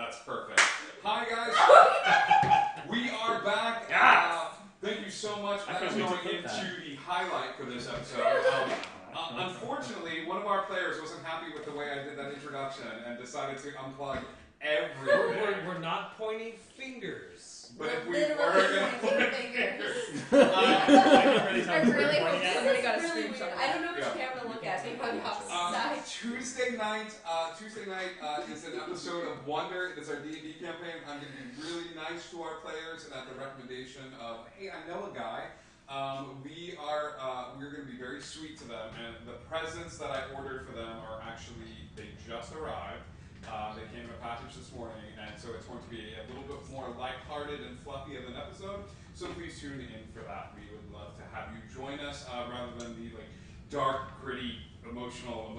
That's perfect. Hi guys, we are back. Thank you so much. That's going into the highlight for this episode. Unfortunately, one of our players wasn't happy with the way I did that introduction and decided to unplug everything. We're not pointing fingers. But if we were going to point fingers. I really hope somebody got a screenshot. I don't know which camera to look at. Maybe on the opposite side. Tuesday night is an episode of Wonder. It's our D&D campaign. I'm going to be really nice to our players and at the recommendation of, hey, I know a guy. We're going to be very sweet to them, and the presents that I ordered for them are actually, they just arrived. They came in a package this morning, and so it's going to be a little bit more lighthearted and fluffy of an episode. So please tune in for that. We would love to have you join us rather than the dark, gritty, emotional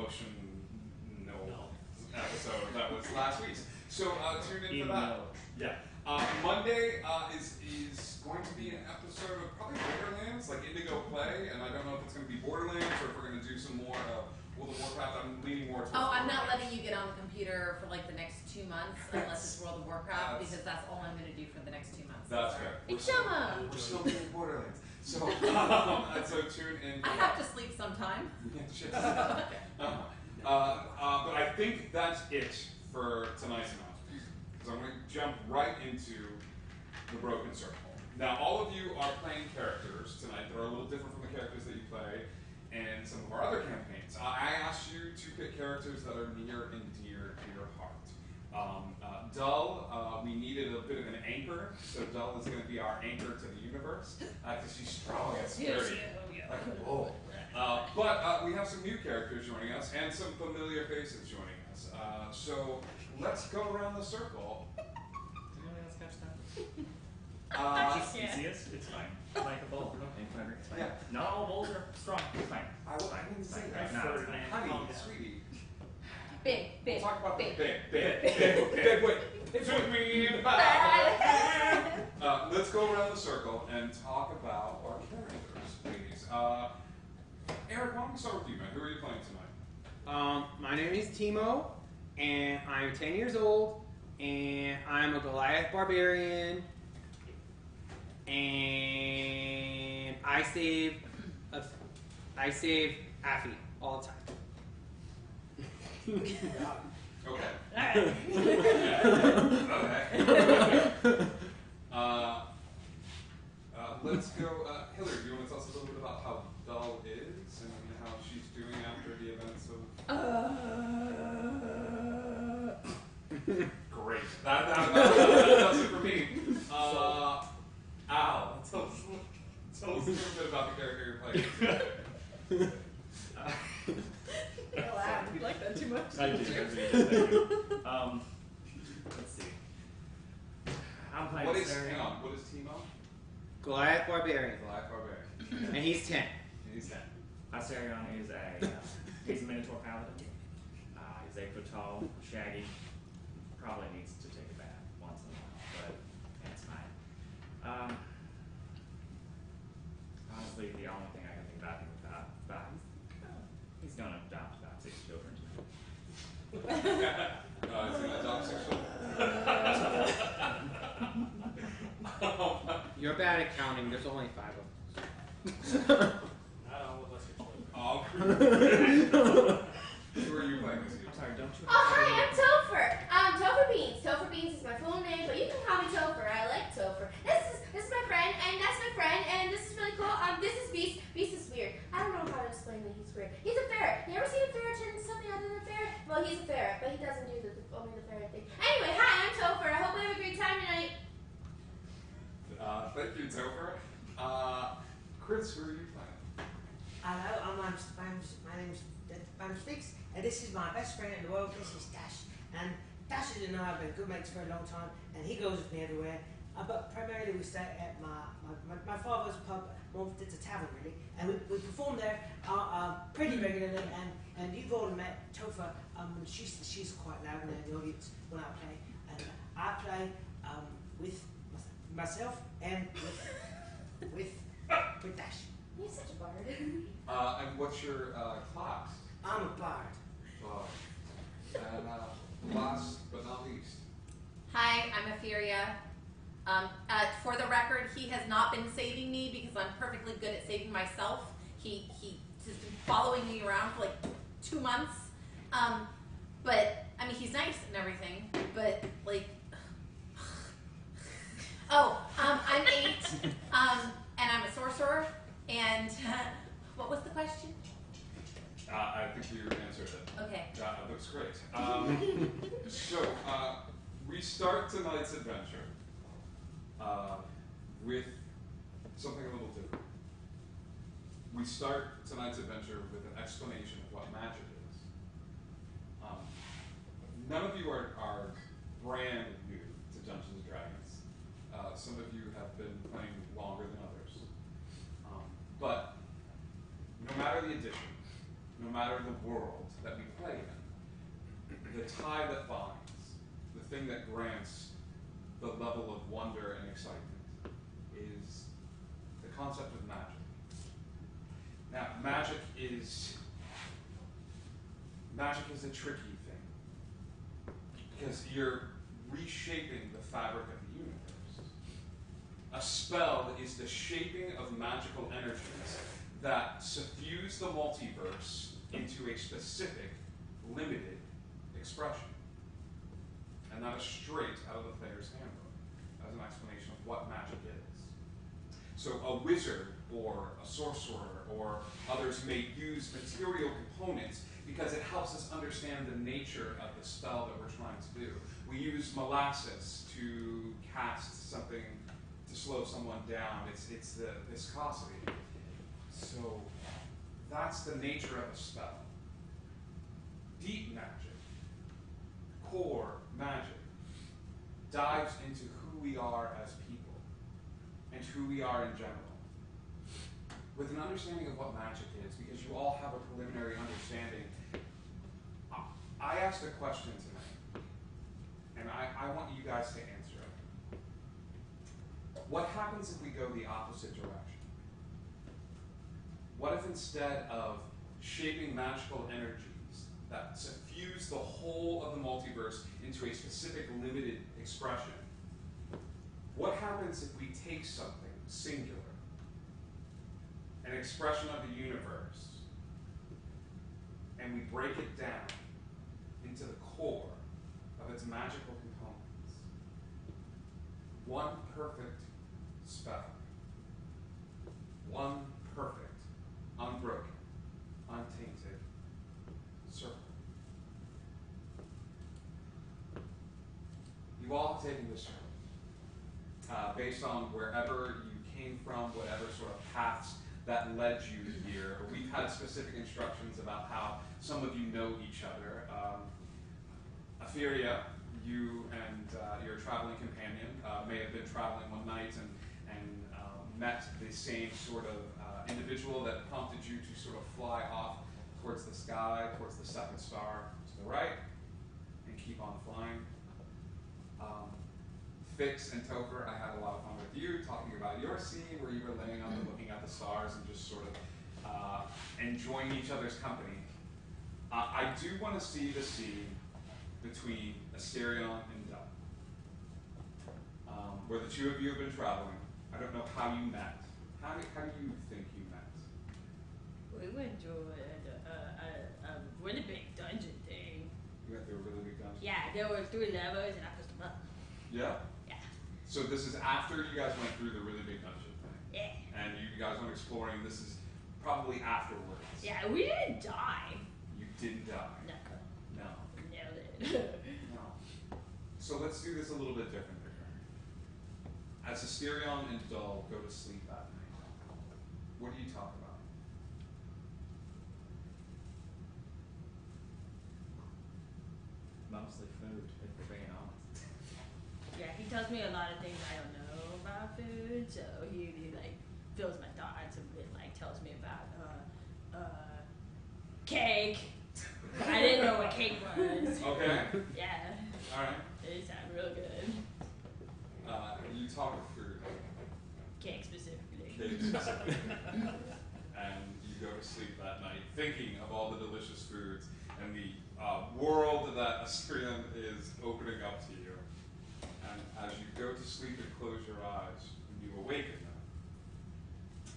episode that was last week's. So tune in for that. Yeah. Monday is going to be an episode of probably Borderlands, like Indigo play, and I don't know if it's going to be Borderlands or if we're going to do some more World of Warcraft. I'm leaning more towards I'm not Borderlands. letting you get on the computer for the next 2 months unless it's World of Warcraft because that's all I'm going to do for the next 2 months. That's fair. We're still doing Borderlands. So tune in. I have to sleep sometime. But I think that's it for tonight's announcement. So I'm going to jump right into the Broken Circle. Now, all of you are playing characters tonight that are a little different from the characters that you play in some of our other campaigns. I asked you to pick characters that are near and dear to your heart. Dull, we needed a bit of an anchor, so Dull is going to be our anchor to the universe, because she's strong and sturdy, like a bull. But we have some new characters joining us, and some familiar faces joining us. So let's go around the circle. Did anyone else catch that? You see us? It's fine. Like a bull. Okay, whatever. It's fine. Yeah. Not all bulls are strong. It's fine. I didn't say that. No, it's fine. Honey, sweetie. Big. We'll talk about big. Big. Took me back. Let's go around the circle and talk about our characters, please. Eric, why don't we start with you, man? Who are you playing tonight? My name is Timo, and I'm 10 years old, and I'm a Goliath barbarian, and I save Affy all the time. Okay. Let's go. Hillary, do you want to tell us a little bit about how Dull is and how she's doing after the events of... Great. That does it for me. Al, tell us a little bit about the character you're playing. You like that too much? I do. Thank you. Let's see. I'm playing What is Timo? Goliath barbarian, Goliath barbarian. and he's 10. He's 10. Asterion is he's a Minotaur paladin. He's 8 foot tall, shaggy. Probably needs to take a bath once in a while, but that's fine. Honestly, the only thing I can think about him he's going to adopt about 6 children. He's going to adopt 6 children. You're bad at counting. There's only 5 of Not all of us are children. Who are you playing with? I'm sorry, don't you? Oh, hi, I'm Topher. Topher Beans. Topher Beans is my full name, but you can call me Topher. I like Topher. This is my friend, and that's my friend, and this is really cool. This is Beast. Beast is weird. I don't know how to explain that he's weird. He's a ferret. You ever seen a ferret and something other than a ferret? Well, he's a ferret, but he doesn't do only the ferret thing. Anyway, hi, I'm Topher. I hope we have a great time tonight. Thank you, Topher. Chris, who are you playing? Hello, my name's Sticks, and this is my best friend in the world. This is Dash, and Dash and I have been good mates for a long time, and he goes with me everywhere. But primarily we stay at my father's pub. Well, it's a tavern really, and we perform there pretty regularly. And you've all met Topher. She's quite loud in the audience when I play, and I play with myself and with Dash. You're such a bard. And what's your class? I'm a bard. And last but not least. Hi, I'm Etheria. For the record, he has not been saving me because I'm perfectly good at saving myself. He's been following me around for like 2 months. But I mean, he's nice and everything. But like, I'm 8. And I'm a sorcerer. And what was the question? I think you answered it. Okay. That looks great. So, we start tonight's adventure with something a little different. We start tonight's adventure with an explanation of what magic is. None of you are brand new to Dungeons and Dragons. Some of you have been playing longer than others. But no matter the edition, no matter the world that we play in, the tie that binds, the thing that grants the level of wonder and excitement is the concept of magic. Now, magic is a tricky thing because you're reshaping the fabric of the universe. A spell is the shaping of magical energies that suffuse the multiverse into a specific, limited expression. And that is straight out of the player's handbook as an explanation of what magic is. So a wizard or a sorcerer or others may use material components because it helps us understand the nature of the spell that we're trying to do. We use molasses to cast something to slow someone down. It's the viscosity. So that's the nature of a spell. Deep magic, core magic, dives into who we are as people and who we are in general. With an understanding of what magic is, because you all have a preliminary understanding, I asked a question tonight, and I want you guys to answer it. What happens if we go the opposite direction? What if instead of shaping magical energies that suffuse the whole of the multiverse into a specific limited expression, what happens if we take something singular, an expression of the universe, and we break it down into the core of its magical components? One perfect spell. One perfect, unbroken, untainted circle. You all have taken this journey based on wherever you came from, whatever sort of paths that led you here. We've had specific instructions about how some of you know each other. Etheria, you and your traveling companion may have been traveling one night and met the same sort of individual that prompted you to sort of fly off towards the sky, towards the second star to the right, and keep on flying. Fix and Topher, I had a lot of fun with you talking about your scene where you were laying up and looking at the stars and just sort of enjoying each other's company. I do want to see the scene between Asterion and Dub, where the two of you have been traveling. I don't know how you met. How do you think you met? We went to a really big dungeon thing. You went through a really big dungeon? Yeah, there were 3 levels and I pushed them up. Yeah? Yeah. So this is after you guys went through the really big dungeon thing? Yeah. And you guys went exploring. This is probably afterwards. Yeah, we didn't die. You didn't die? No. No. Nailed it. No. So let's do this a little bit different. As Asterion and Dull go to sleep that night, what do you talk about? Mostly food, if we're being honest. Yeah, he tells me a lot of things I don't know about food, so he like fills my thoughts and like tells me about cake. I didn't know what cake was. Okay. Yeah. All right. It sounded real good. You talk of food. Cake specifically. Cake specifically. And you go to sleep that night thinking of all the delicious foods and the world that Asterion is opening up to you. sleep and close your eyes, and you awaken them.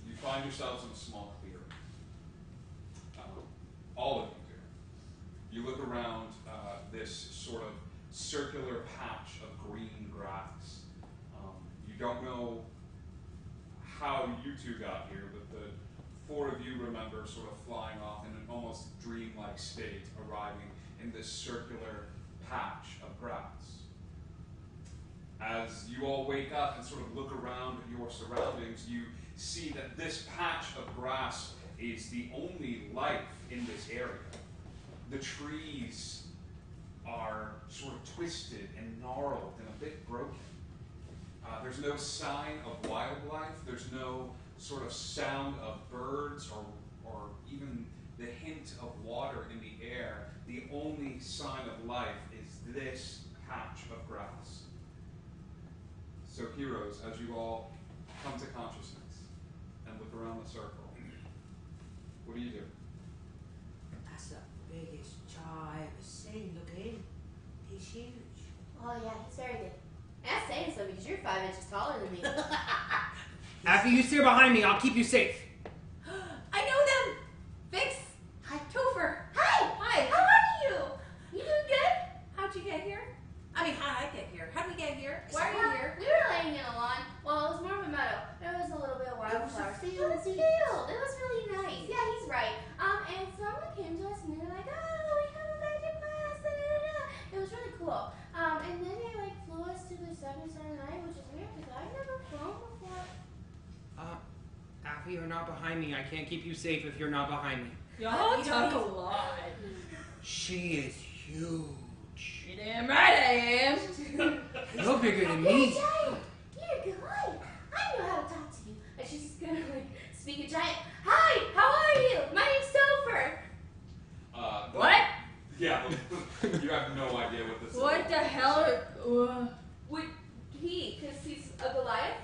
You find yourselves in a small clearing. All of you do. You look around this sort of circular patch of green grass. You don't know how you two got here, but the four of you remember sort of flying off in an almost dreamlike state, arriving in this circular patch of grass. As you all wake up and sort of look around at your surroundings, you see that this patch of grass is the only life in this area. The trees are sort of twisted and gnarled and a bit broken. There's no sign of wildlife. There's no sort of sound of birds or even the hint of water in the air. The only sign of life is this patch of grass. So heroes, as you all come to consciousness and look around the circle, what do you do? That's the biggest jaw I ever seen. Look at him. He's huge. Oh yeah, he's very big. That's saying so because you're 5 inches taller than me. After you steer behind me, I'll keep you safe. I know them! Vix! Hi, Topher! Hi! Hi! How are you? You doing good? How'd you get here? I mean, how'd I get here? How'd we get here? Why are you Well, here? We were laying in a lawn. Well, it was more of a meadow. There was a little bit of wildflowers. It was a field. It was really nice. Yeah, he's right. And someone came to us and they were like, oh, we have a magic class. Da, da, da. It was really cool. And then they like flew us to the 7th star of the night, which is weird because I've never flown before. After you're not behind me, I can't keep you safe if you're not behind me. Y'all talk a lot. She is huge. You damn right I am. You're bigger than You're a me. giant. You're a giant. I know how to talk to you. And she's just gonna like speak in giant. Hi, how are you? My name's Topher. What? Yeah, you have no idea what this is. What the hell? Would he, because he's a Goliath?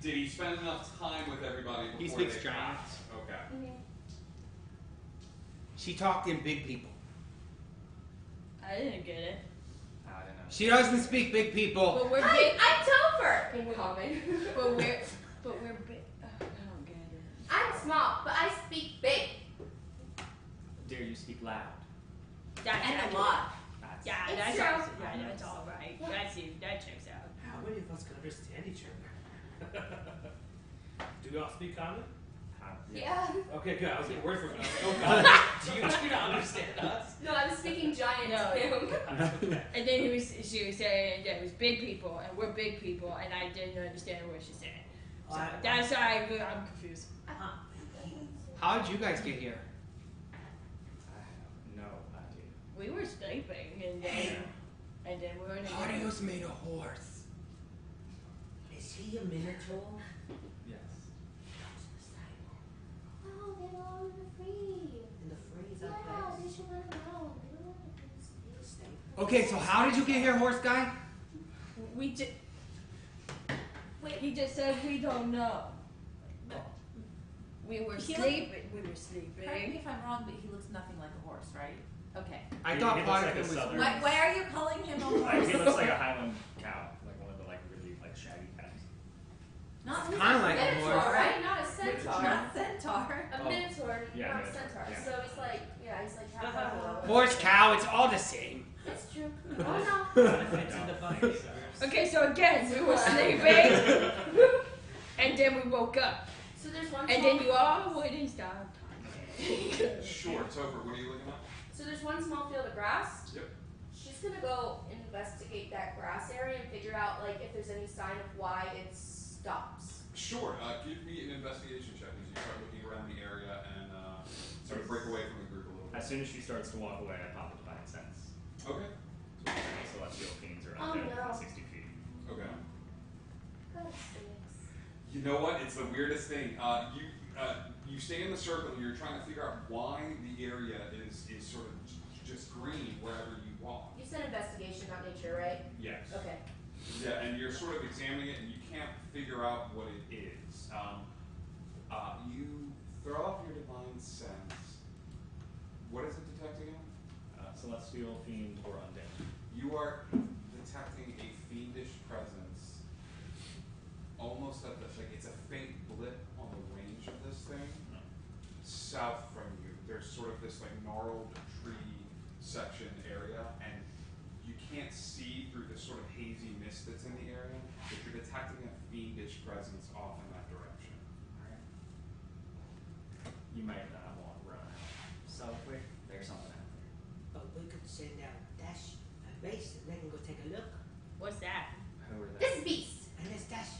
Did he spend enough time with everybody before He speaks they giant. passed? Okay. Mm-hmm. She talked in big people. I didn't get it. I don't know. She doesn't speak big people. But we're Hi, big. I'm Topher. In common. But we're big. I don't get it. I'm small, but I speak big. Dare you speak loud? That's And accurate. a lot. That's Yeah, It's that's true. also, yeah, that's all right. Yeah. That checks out. How many of us can understand each other? Do we all speak common? Yeah. Okay, good. I was getting worried for a minute. I was like, oh god, do you not understand us? No, I was speaking giant No. to him. And then she was saying that it was big people, and we're big people, and I didn't understand what she said. So that's why I'm confused. How did you guys get here? I have no idea. We were sleeping, and then we were in a Claudio's made a horse. Is he a minotaur? Yes. Oh, they're all in the free. In the freeze, Yeah, that they place. should let them know. They don't want to be Stay. Okay, so how did you get here, horse guy? We just. Wait, he just said we don't know. We were He sleeping. We were Correct me sleeping. if I'm wrong, but he looks nothing like a horse, right? Okay. I He thought looks like Claudio a was. southern- Why are you calling him a Like, horse? he looks like a Highland cow, like one of the really shaggy cows. Not It's kinda like a Minotaur, horse. right? Not a centaur. Not centaur. A Oh. minotaur, Yeah, not a minotaur, centaur. yeah. So he's like, yeah, he's like half a Horse, cow, it's all the same. That's true. Oh no. It's in the bucket. Okay, so again, we were sleeping, and then we woke up, So there's one. and small, then you all wouldn't stop talking. Sure, Topher, what are you looking at? So there's one small field of grass. Yep. She's gonna go investigate that grass area and figure out like if there's any sign of why it stops. Sure, give me an investigation check as you start looking around the area and sort of break away from the group a little bit. As soon as she starts to walk away, I pop a divine sense. Okay. So the celestial fiends are Oh, undead no. within 60 feet. Okay. God sakes. You know what? It's the weirdest thing. You stay in the circle and you're trying to figure out why the area is sort of just green wherever you walk. You said investigation, not nature, right? Yes. Okay. Yeah, and you're sort of examining it and you can't figure out what it is. You throw off your divine sense. What is it detecting again? Celestial fiend or undead. You are detecting a fiend faint blip on the range of this thing. South from you, there's sort of this like gnarled tree section area, and you can't see through this sort of hazy mist that's in the area, but you're detecting a fiendish presence off in that direction. Alright. You might not want to run out so quick. There's something out there. But we could send out Dash and Base, and they can go take a look. What's that? Who are This they? is Beast. And there's Dash,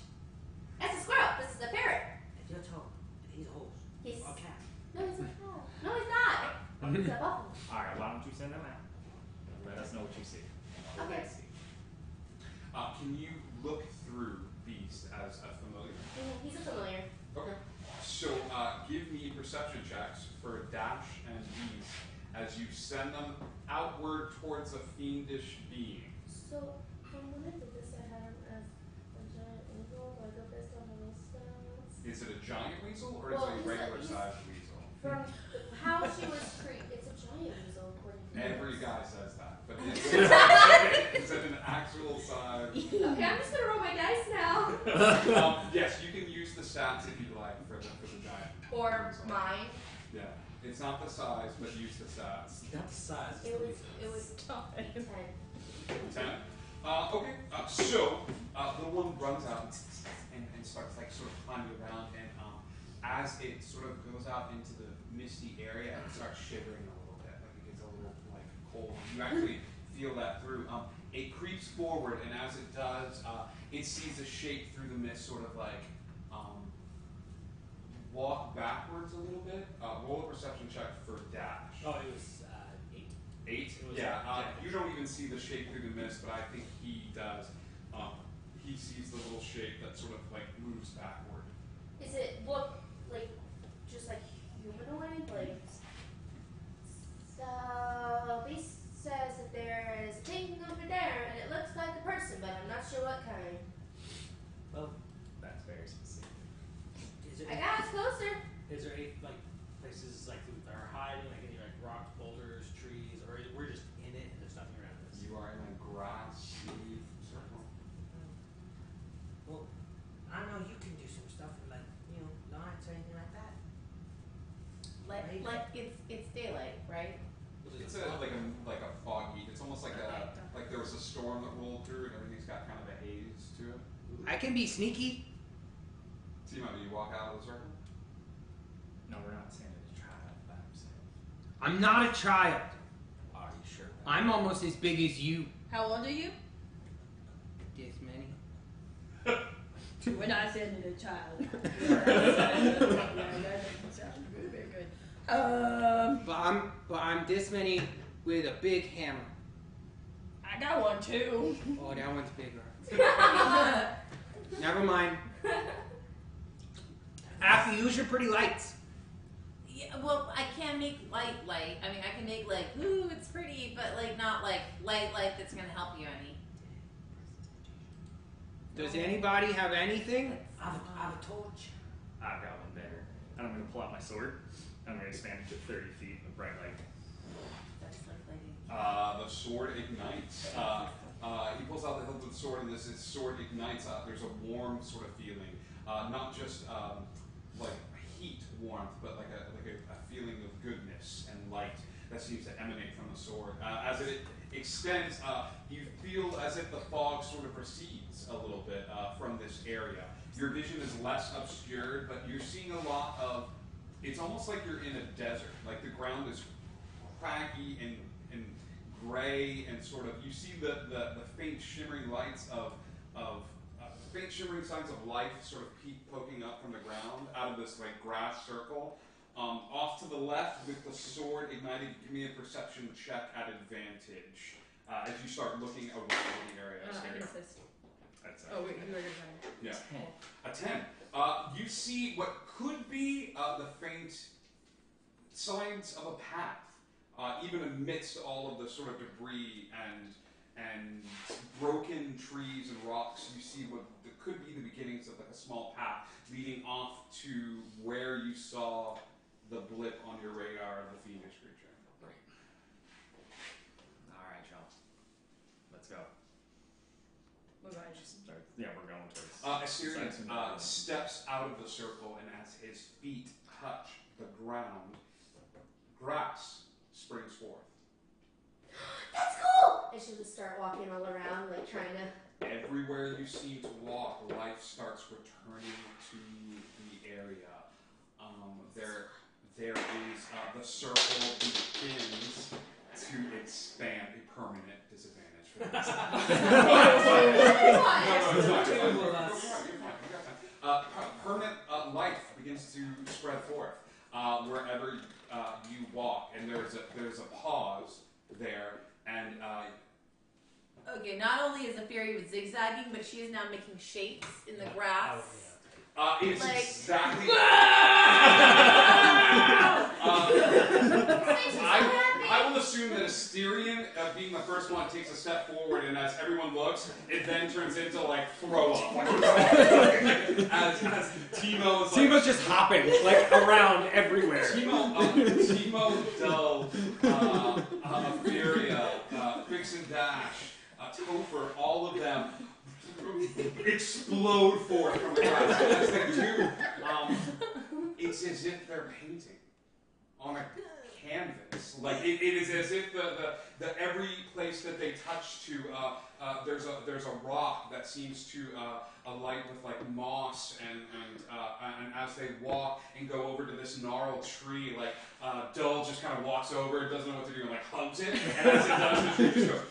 That's a squirrel. This is a parrot. and you're tall, and he's a horse. He's Or a cat. no, he's a cow. No, he's not. He's a buffalo. Alright, why don't you send them out? Let us know what you see. And what Okay. they see. Can you look through Beast as a familiar? He's a familiar. Okay. So give me perception checks for Dash and Beast as you send them outward towards a fiendish being. So when I did this, I had him as a giant eagle. Do I go based on those stats? Is it a giant weasel or Well, is it a he's regular he's- sized weasel? From how she was treated, it's a giant weasel according to Every this. guy says that, but it's at an actual size. Okay, I'm just gonna roll my dice now. Yes, you can use the stats if you like for the giant. Or weasel. mine. Yeah, it's not the size, but use the stats. Not the size. It was 10. 10. Okay, so the one runs out and starts like sort of climbing around, and as it sort of goes out into the misty area, it starts shivering a little bit, like it gets a little like cold. You actually feel that through. It creeps forward, and as it does, it sees a shape through the mist, sort of like walk backwards a little bit. Roll a perception check for Dash. Oh, it was 8. 8? It was Yeah, yeah. you don't even see the shape through the mist, but I think he does. He sees the little shape that sort of like moves backward. Is it look like just like humanoid? Like so Beast says that there is a thing over there and it looks like a person, but I'm not sure what kind. Well, That's very specific. Is I got us closer. is there any like places like that are hiding, like any like rock boulders, trees, or we're just in it and there's nothing around us? You are in a grassy circle. Well, I know you can do some stuff with like, lights or anything like that. Like it's daylight, right? It's like a foggy. It's almost like like there was a storm that rolled through and everything's got kind of a haze to it. I can be sneaky. Timo, do you walk out of the circle? No, we're not sending a child by himself. I'm not a child. Are you sure? I'm almost as big as you. How old are you? This many. We're not sending a child. Yeah, that doesn't sound very, very good. But I'm this many with a big hammer. I got one too. Oh, that one's bigger. Never mind. After use your pretty lights. Yeah, well, I can't make light. I mean, I can make like, ooh, it's pretty, but like not like light that's gonna help you any. Does anybody have anything? I have a torch. I've got one better. And I'm going to pull out my sword. I'm going to expand it to 30 feet with bright light. That's like lighting. The sword ignites. He pulls out the hilt of the sword, and this sword ignites. There's a warm sort of feeling, not just like heat warmth, but like a feeling of goodness and light that seems to emanate from the sword. As it extends, you feel as if the fog sort of recedes a little bit from this area. Your vision is less obscured, but you're seeing a lot of. It's almost like you're in a desert. Like the ground is craggy and gray, and sort of you see the faint shimmering lights of faint shimmering signs of life sort of poking up from the ground out of this like grass circle. Off to the left with the sword ignited, give me a perception check at advantage as you start looking around the area. I can assist. That's Oh wait, you were gonna Yeah. 10. A 10. You see what could be the faint signs of a path, even amidst all of the sort of debris and broken trees and rocks. You see what could be the beginnings of like a small path leading off to where you saw the blip on your radar of the fiendish creature. Great. All right, y'all. Let's go. We're going. Yeah, we're going towards. Assyrian Saxon. steps out of the circle, and as his feet touch the ground, grass springs forth. That's cool! And she'll just start walking all around, like trying to. Everywhere you seem to walk, life starts returning to the area. There is the circle begins to expand. A permanent disadvantage for this. Permanent life begins to spread forth wherever you walk, and there's a pause there, and. Okay, not only is the fairy zigzagging, but she is now making shapes in the grass. It's Like- exactly. I will assume that Asterion, being the first one, takes a step forward, and as everyone looks, it then turns into like throw up. as Timo is like, Timo's just hopping like around everywhere. Timo, Dull, Etheria, Fix and Dash, Topher, all of them explode forth from the grass. And as they do, it's as if they're painting on a canvas. Like it is as if the every place that they touch to, there's a rock that seems to alight with like moss, and as they walk and go over to this gnarled tree, like Dull just kind of walks over, doesn't know what to do, and like hugs it, and as it does, the tree just goes.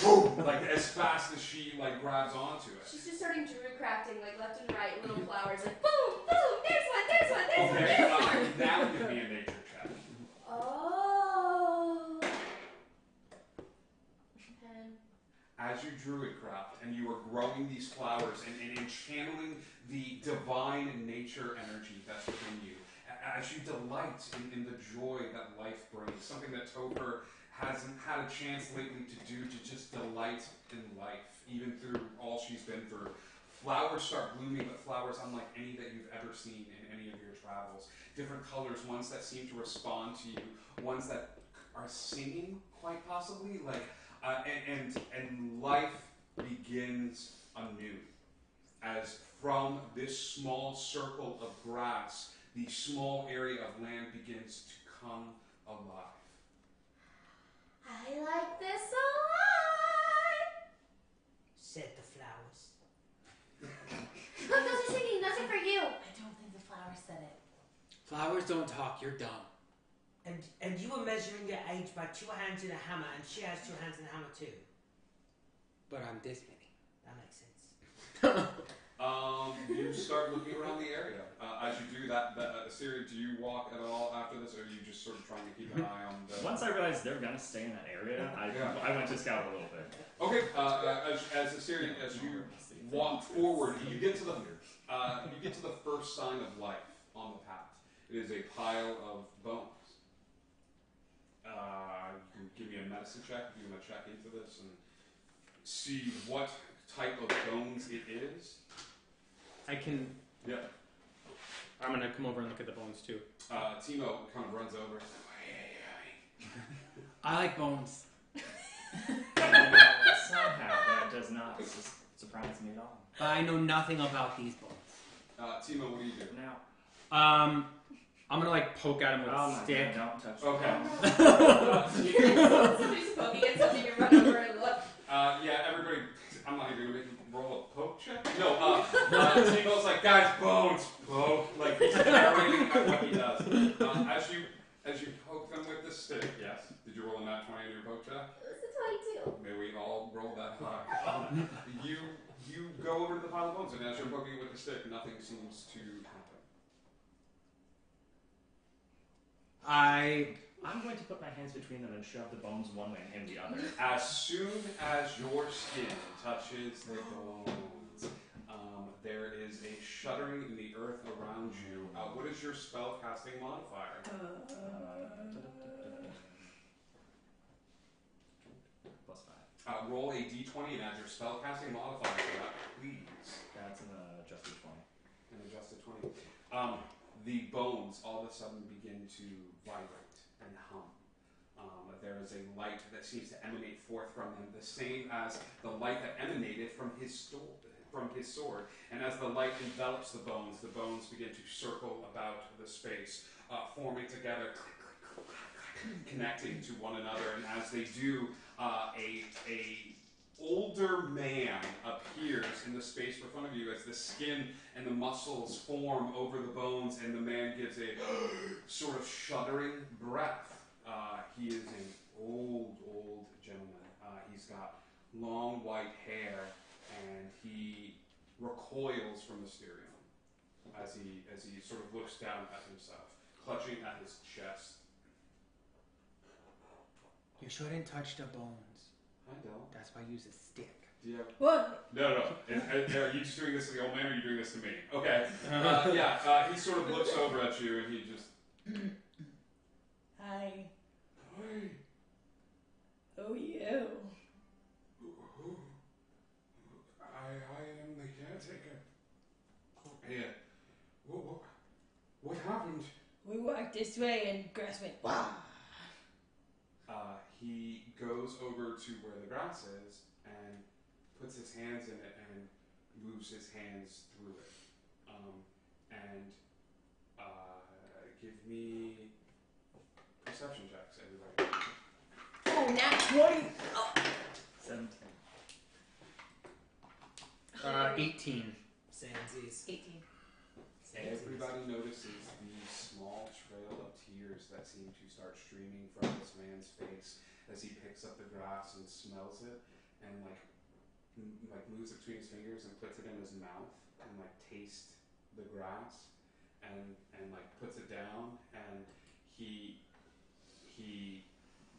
Boom, like as fast as she like grabs onto it. She's just starting druid crafting, like left and right, little flowers, like boom, boom, there's one, there's one, there's one, Okay, there's one. now give me a nature check. Oh. 10. As you druid craft and you are growing these flowers and channeling the divine nature energy that's within you, as you delight in the joy that life brings, something that Topher hasn't had a chance lately to do, to just delight in life, even through all she's been through. Flowers start blooming, but flowers unlike any that you've ever seen in any of your travels. Different colors, ones that seem to respond to you, ones that are singing, quite possibly, like, and life begins anew. As from this small circle of grass, the small area of land begins to come alive. I like this a lot. Said the flowers. Look, those are singing. Those are for you. I don't think the flower said it. Flowers don't talk. You're dumb. And you were measuring your age by 2 hands and a hammer, and she has 2 hands and a hammer too. But I'm this many. That makes sense. You start looking around the area. As you do that, Assyria, do you walk at all after this, or are you just sort of trying to keep an eye on the... Once I realized they're gonna stay in that area, I went to scout a little bit. Okay, as Assyrian, as you walk forward, you get to the first sign of life on the path. It is a pile of bones. You can give me a medicine check if you want to check into this and see what type of bones it is. I can. Yeah. I'm gonna come over and look at the bones too. Timo kind of runs over. I like bones. Somehow that does not surprise me at all. I know nothing about these bones. Timo, what do you do? Now, I'm gonna like poke at him with a stick. God, don't touch Okay. Somebody's poking at something, you run over and look. Yeah, everybody. I'm not even gonna make him roll a poke check. No. Timo's like, guys, bones, poke. Like he's narrating what he does. As you poke them with the stick. Yes. Did you roll a nat 20 in your poke check? It's a 22. May we all roll that high. You go over to the pile of bones, and as you're poking it with the stick, nothing seems to happen. I'm going to put my hands between them and shove the bones one way and him the other. As soon as your skin touches the bones, there is a shuddering in the earth around you. What is your spell casting modifier? +5. Roll a d20 and add your spell casting modifier to that, please. That's an adjusted 20. An adjusted 20. The bones all of a sudden begin to vibrate and hum. There is a light that seems to emanate forth from him, the same as the light that emanated from his sword. And as the light envelops the bones begin to circle about the space, forming together, connecting to one another. And as they do, a older man appears in the space in front of you as the skin and the muscles form over the bones, and the man gives a sort of shuddering breath. He is an old gentleman. He's got long white hair, and he recoils from the Mysterium as he sort of looks down at himself, clutching at his chest. You shouldn't touch the bones. I don't. That's why I use a stick. Yeah. What? No. Are you just doing this to the old man, or are you doing this to me? Okay. He sort of looks over at you, and he just... Hi. Hi. Who are you? I am the caretaker. Here. What happened? We walked this way and grass went, wow. He goes over to where the grass is and puts his hands in it and moves his hands through it. Give me perception checks, everybody. Oh, nat 20. Oh. 17. 18. Sansies. 18. Everybody notices the small trail of tears that seem to start streaming from this man's face as he picks up the grass and smells it and like moves it between his fingers and puts it in his mouth and like tastes the grass and like puts it down, and he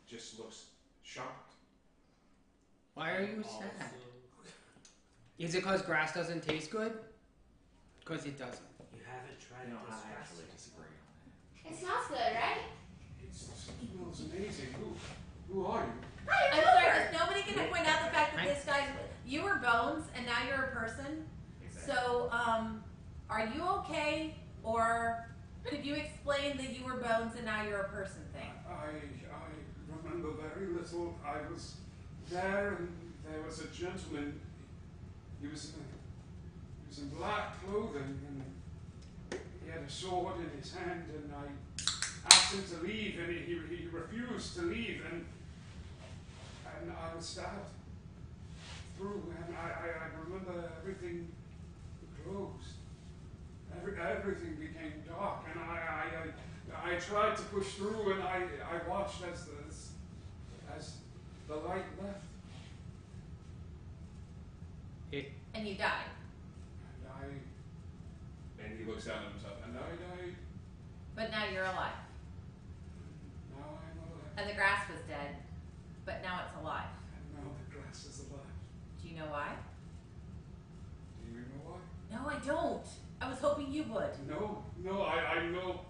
just looks shocked. Why are you sad? Is it because grass doesn't taste good? Because it doesn't. You haven't tried No, this I grass. actually disagree on that. It smells good, right? It smells amazing. Who are you? Hi, I'm Topher. sorry, is nobody going to point out the fact that this guy's... You were Bones, and now you're a person. Exactly. So, are you okay? Or could you explain that you were Bones and now you're a person thing? I remember very little. I was there, and there was a gentleman. He was in black clothing, and he had a sword in his hand, and I asked him to leave, and he refused to leave, and I was stabbed through, and I remember everything closed. Everything became dark, and I tried to push through, and I watched as the light left. And you died. And he looks down at himself, and I died. But now you're alive. Now I'm alive. And the grass was dead, but now it's alive. And now the grass is alive. Do you know why? Do you know why? No, I don't. I was hoping you would. No, I know.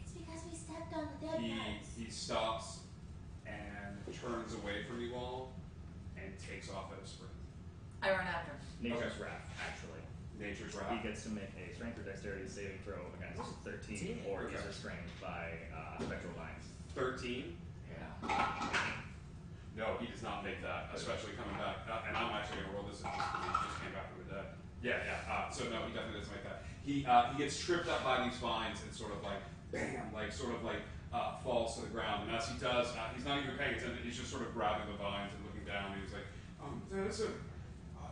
It's because we stepped on the dead bodies. He stops and turns away from you all and takes off at a sprint. I run after. Nature's Wrath, actually. Nature's He wrath. gets to make a strength or dexterity saving throw against 13, or he's Okay. restrained by spectral vines. 13. Yeah. No, he does not make that, especially coming back. And I'm actually going to roll this because he just came back from the dead. Yeah. So no, he definitely doesn't make that. He gets tripped up by these vines and sort of like, bam, falls to the ground. And as he does, he's not even paying attention. He's just sort of grabbing the vines and looking down. And he's like,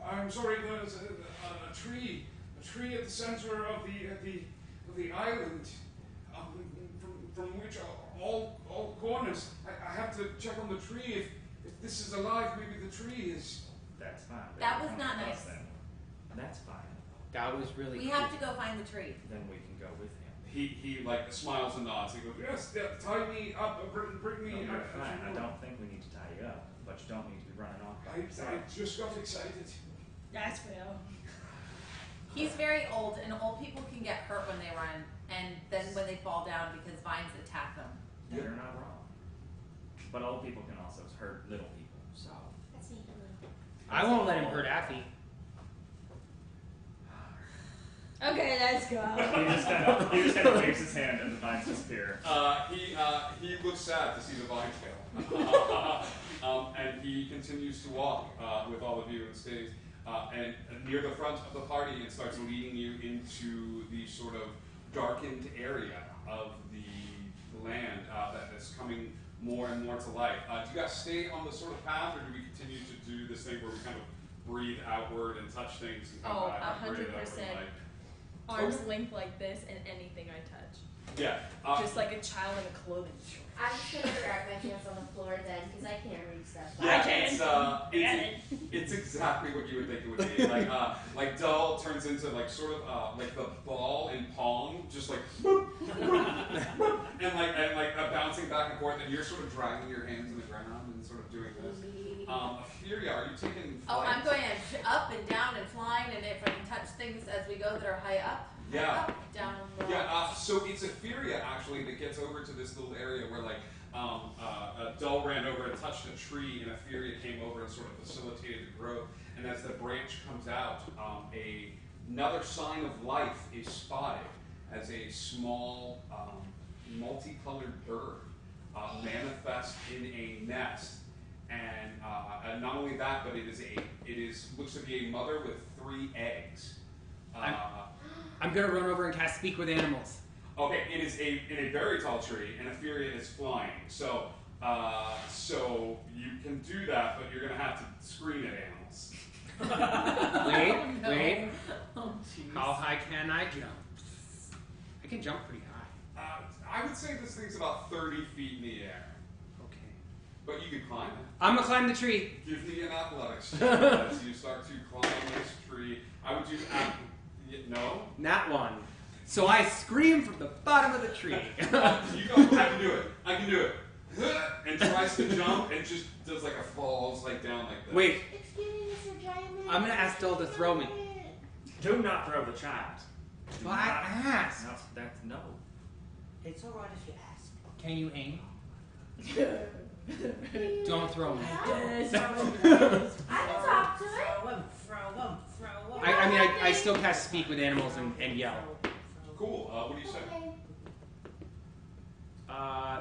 I'm sorry, there's a tree at the center of the island, from which all corners. I have to check on the tree. If this is alive, maybe the tree is. That's fine. That Then was we not come nice. across them. That's fine. That was really We cool. have to go find the tree. Then we can go with him. He like smiles and nods. He goes, yes, tie me up, bring me. No, you're fine. I don't think we need to tie you up, but you don't need to be running off by yourself. I just got excited. That's Phil. He's very old, and old people can get hurt when they run, and then when they fall down because vines attack them. You're not wrong. But old people can also hurt little people, so. That's me. I won't let him hurt Affy. Okay, let's go. He just kind of waves his hand and the vines disappear. He looks sad to see the vine tail. And he continues to walk with all of you and stays and near the front of the party and starts leading you into the sort of darkened area of the land that is coming more and more to life. Do you guys stay on the sort of path, or do we continue to do this thing where we kind of breathe outward and touch things and come back and breathe outward? 100%. Like, Arms length like this and anything I touch. yeah. Just like a child in a clothing store. I'm just gonna drag my hands on the floor then, because I can't reach that. Yeah, it's exactly what you would think it would be. Like Dull turns into like sort of like the ball in Pong, just like boop, boop, boop, and like bouncing back and forth, and you're sort of dragging your hands in the ground and sort of doing this. Furia, are you taking flight? Oh, I'm going up and down and flying, and if I can touch things as we go that are high up. Yeah. Up, down, low. Yeah, so it's a Furia actually that gets over to this little area where like Dull ran over and touched a tree, and a Furia came over and sort of facilitated the growth. And as the branch comes out, another sign of life is spotted as a small, multicolored bird manifests in a nest. And not only that, but it looks to be a mother with 3 eggs. I'm gonna run over and cast Speak with Animals. Okay, it is in a very tall tree, and a Furia is flying. So you can do that, but you're gonna have to scream at animals. Wait. Oh, jeez. How high can I jump? I can jump pretty high. I would say this thing's about 30 feet in the air, Okay. but you can climb it. I'm gonna climb the tree. Give me an athletics check as you start to climb this tree. I would use no. That one. So I scream from the bottom of the tree. You go. I can do it. And tries to jump and just does like a falls like down like this. Wait, Excuse me, Mr. Giant Man. I'm gonna ask Dull to throw me. Do not throw the child. Do Well, I not- asked. No. It's alright if you ask. Can you aim? Don't throw me. I can talk to it. Throw them. I mean, I still cast Speak with Animals and yell. Cool. What do you say? Okay.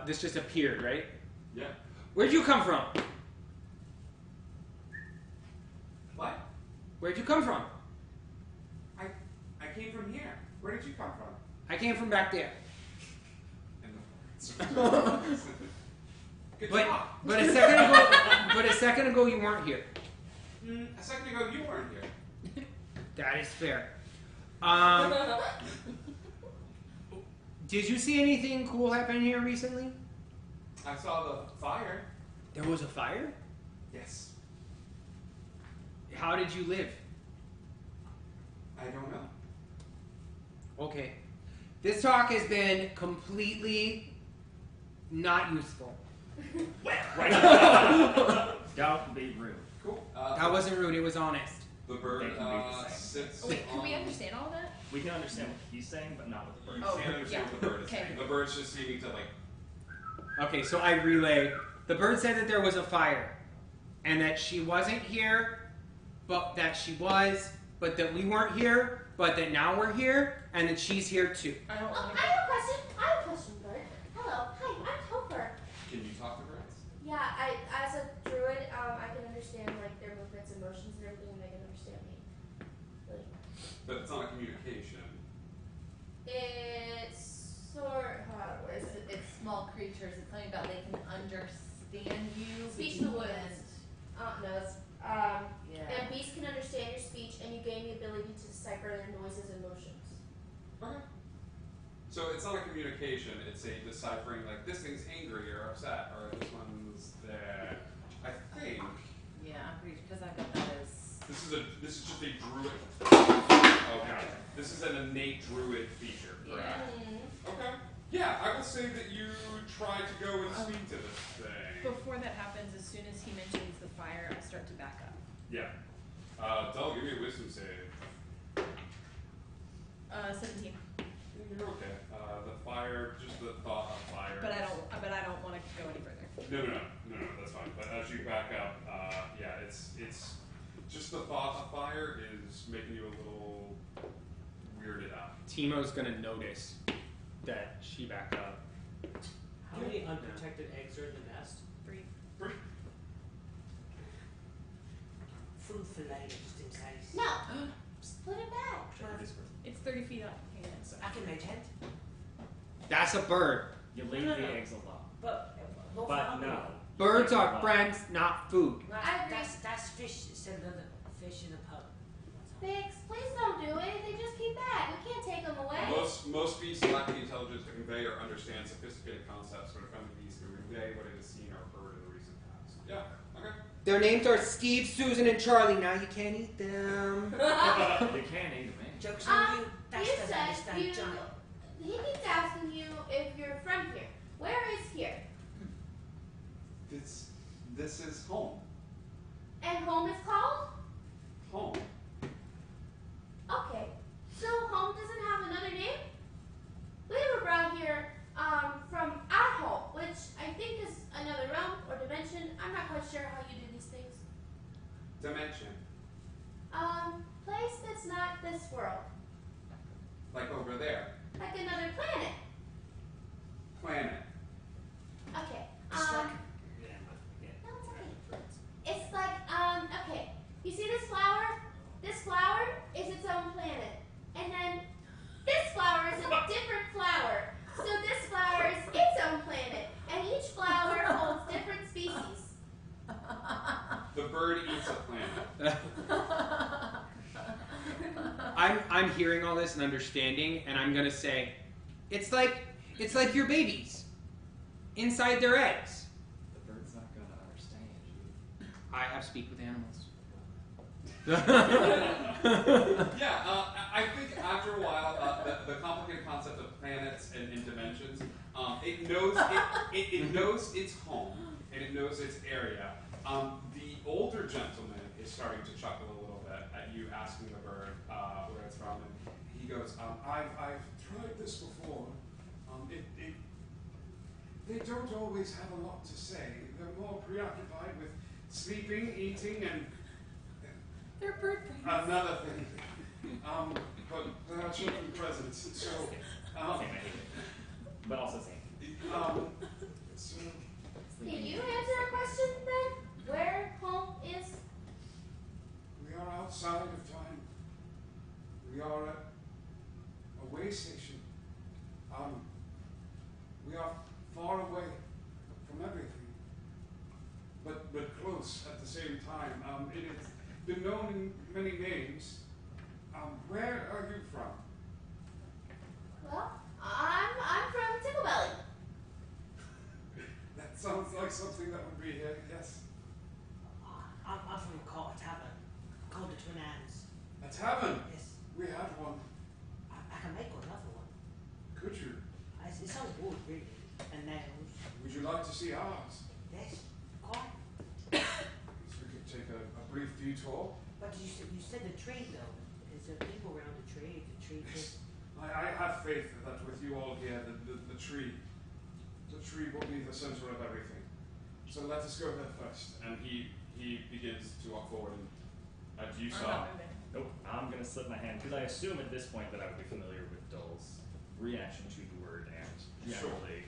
This just appeared, right? Yeah. Where'd you come from? What? Where'd you come from? I came from here. Where did you come from? I came from back there. Good But job. but a second ago you weren't here. A second ago you weren't here. That is fair. Did you see anything cool happen here recently? I saw the fire. There was a fire? Yes. How did you live? I don't know. Okay. This talk has been completely not useful. Don't be rude. Cool. That wasn't rude, it was honest. The bird They can be the same. sits. Wait, can we on- understand all that? We can understand what he's saying, but not what the You bird is can't understand yeah. what the bird is Okay. saying. The bird's just seeming to like. Okay, so I relay. The bird said that there was a fire. And that she wasn't here, but that she was, but that we weren't here, but that now we're here, and that she's here too. I don't Oh, want I have a question, Bird. Hello. Hi, I'm Topher. Can you talk to birds? Yeah, as a druid, I can understand like their movements and motions and everything, and they can understand me. Like, But it's not a communication. it's sort of It's small creatures. It's something about they can understand you. speech of the woods. No, it's Yeah. and beasts can understand your speech, and you gain the ability to decipher their noises and motions. Okay. So it's not a communication. It's a deciphering. Like this thing's angry or upset, or this one's there. I think Yeah, I'm pretty because I've got that as. this is just a druid. Okay. This is an innate druid feature. Correct. Okay. Yeah, I will say that you try to go and speak to this thing. Before that happens, as soon as he mentions the fire, I start to back up. Yeah. Dull, give me a wisdom save. 17. You're okay. The fire, just the thought of fire. But I don't want to go any further. No, that's fine. But as you back up, it's just the thought of fire is making you a little weirded out. Timo's gonna notice that she backed up. How many unprotected eggs are in the nest? 3. Food for later, just in case. No. Put it back. Check this first. It's 30 feet up. Hang on. I can make tent. That's a bird. You leave No. the eggs alone. But No. Birds are friends, not food. I agree. That's fish. It's another fish in a pub. Bix, please don't do it. They just keep back. We can't take them away. Most beasts lack the intelligence to convey or understand sophisticated concepts when a friendly beast can convey what it has seen or heard in the recent past. Yeah, okay. Their names are Steve, Susan, and Charlie. Now you can't eat them. You can't eat them. Jokes on you. That's You doesn't said understand you. Johnny. He keeps asking you if you're from here. Where is here? This is home. And home is called? Home. Okay. So home doesn't have another name? We were brought here from our home, which I think is another realm or dimension. I'm not quite sure how you do these things. Dimension. Place that's not this world. Like over there. Like another planet. Planet. Okay. It's like, No, it's okay. It's like, okay. You see this flower? This flower is its own planet. And then this flower is a different flower. So this flower is its own planet. And each flower holds different species. The bird eats a planet. I'm hearing all this and understanding, and I'm gonna say, it's like your babies inside their eggs. The bird's not gonna understand you. I have speak with animals. Yeah, I think after a while, the complicated concept of planets and dimensions, it knows its home and it knows its area. The older gentleman is starting to chuckle a little bit at you asking the bird where it's from, and he goes, "I've tried this before. They don't always have a lot to say. They're more preoccupied with sleeping, eating, and They're bird brains. another thing. But there are children present, so Same, I hate it. But also same. so Can you answer a question then? Where home is? we are outside of time. We are at a way station. We are far away from everything, but close at the same time. It has been known in many names. Where are you from? Well, I'm from Ticklebelly. That sounds like something that would be here. Yes. I'm from a tavern called the Twin Hands. A tavern. Yes. We had one. I can make another one. Could you? It's all wood, really, and nails. Would you like to see ours? Yes, quite. Guess we could take a brief detour. But you said the tree, though. Is there people around the tree? The tree just... I have faith that with you all here, the tree will be the center of everything. So let us go there first. And he begins to walk forward, and you I'm saw. not moving. Nope, I'm gonna slip my hand, because I assume at this point that I would be familiar with Dole's reaction to the word, and generally,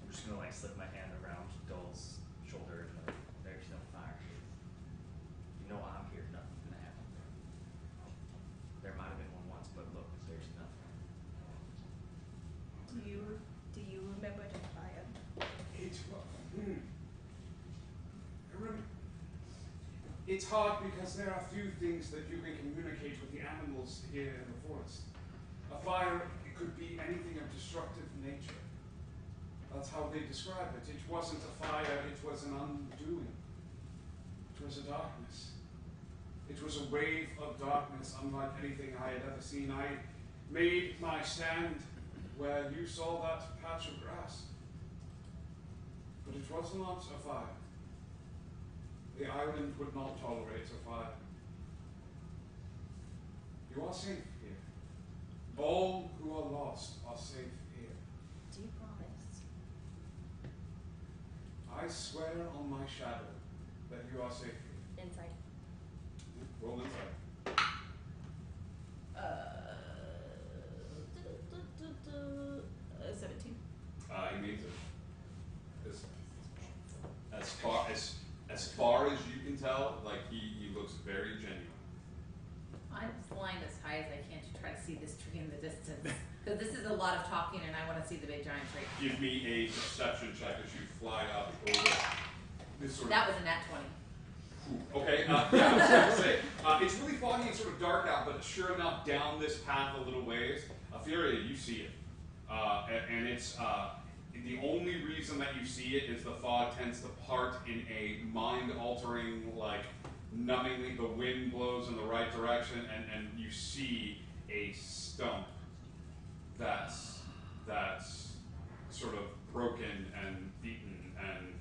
I'm just gonna like slip my hand around Dole's shoulder and like, there's no fire here. You know I'm here, nothing's gonna happen there. There might have been one once, but look, there's nothing. Do you remember the fire? It's hard because there are few things that you can communicate with the animals here in the forest. A fire, it could be anything of destructive nature. That's how they describe it. It wasn't a fire, it was an undoing. It was a darkness. It was a wave of darkness unlike anything I had ever seen. I made my stand where you saw that patch of grass. But it was not a fire. The island would not tolerate a fire. You are safe here. All who are lost are safe here. Do you promise? I swear on my shadow that you are safe here. Inside. Roll inside. I'm flying as high as I can to try to see this tree in the distance. Because this is a lot of talking, and I want to see the big giant tree. Give me a deception check as you fly up over this sort of. That was a nat 20. Okay, yeah, I was going to say, it's really foggy and sort of dark out, but sure enough, down this path a little ways, Furia, you see it. And it's, the only reason that you see it is the fog tends to part in a mind-altering, like, numbingly, the wind blows in the right direction, and you see a stump that's sort of broken and beaten and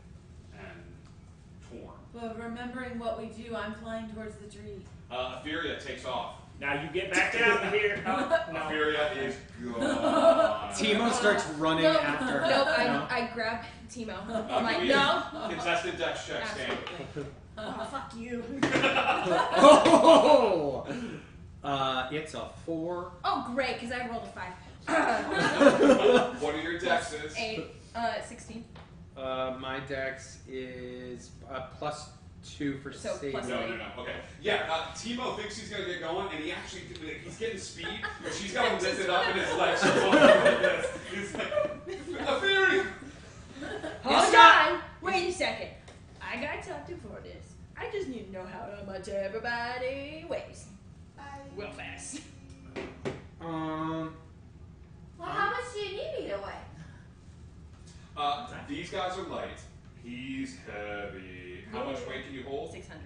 torn. But remembering what we do, I'm flying towards the tree. Furia takes off. Now you get back down here. Oh, no. Furia is gone. Timo starts running Nope. after. Nope. No? I grab Timo. I'm Give like, me a no. Contested dex check, Stan. Absolutely. Oh, fuck you. Oh! It's a 4. Oh, great, because I rolled a 5. What are your dexes? 8. 16. My dex is +2 for So save. plus- No. Okay. Yeah, Timo thinks he's gonna get going, and he's getting speed, but she's got him lifted up in his legs. She's going like this. He's like, a Fury! Hold on! Wait a second. I got something for this. I just need to know how much everybody weighs. Real fast. Well, how much do you need me to weigh? These guys are light. He's heavy. How much weight can you hold? 600.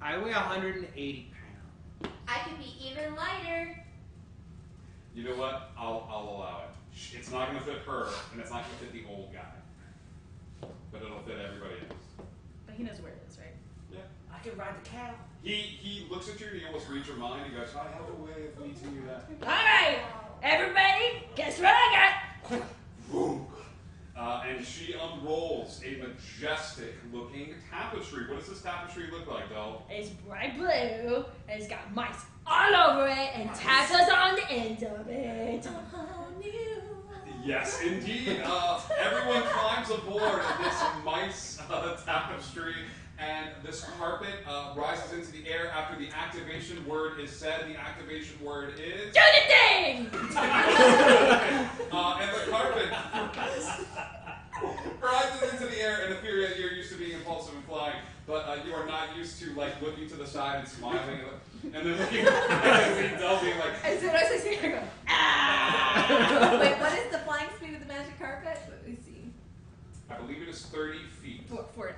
I weigh 180 pounds. I could be even lighter. You know what? I'll allow it. It's not gonna fit her, and it's not gonna fit the old guy. But it'll fit everybody else. But he knows where it is, right? Yeah. I can ride the cow. He looks at you and he almost reads your mind. He goes, I have a way of meeting you that. Alright! Everybody, guess what I got? Boom. And she unrolls a majestic-looking tapestry. What does this tapestry look like, Del? It's bright blue, and it's got mice all over it, and tassels on the ends of it. Yes, indeed. Everyone climbs aboard this mice tapestry, and this carpet rises into the air after the activation word is said. The activation word is... Do the thing! And the carpet rises into the air, and Etheria, you're used to being impulsive and flying, but you are not used to like looking to the side and smiling, and then looking at Del being like... As soon as I see her, I go, Ah! Wait, what is the flying speed of the magic carpet? Let me see. I believe it is 30 feet. 40.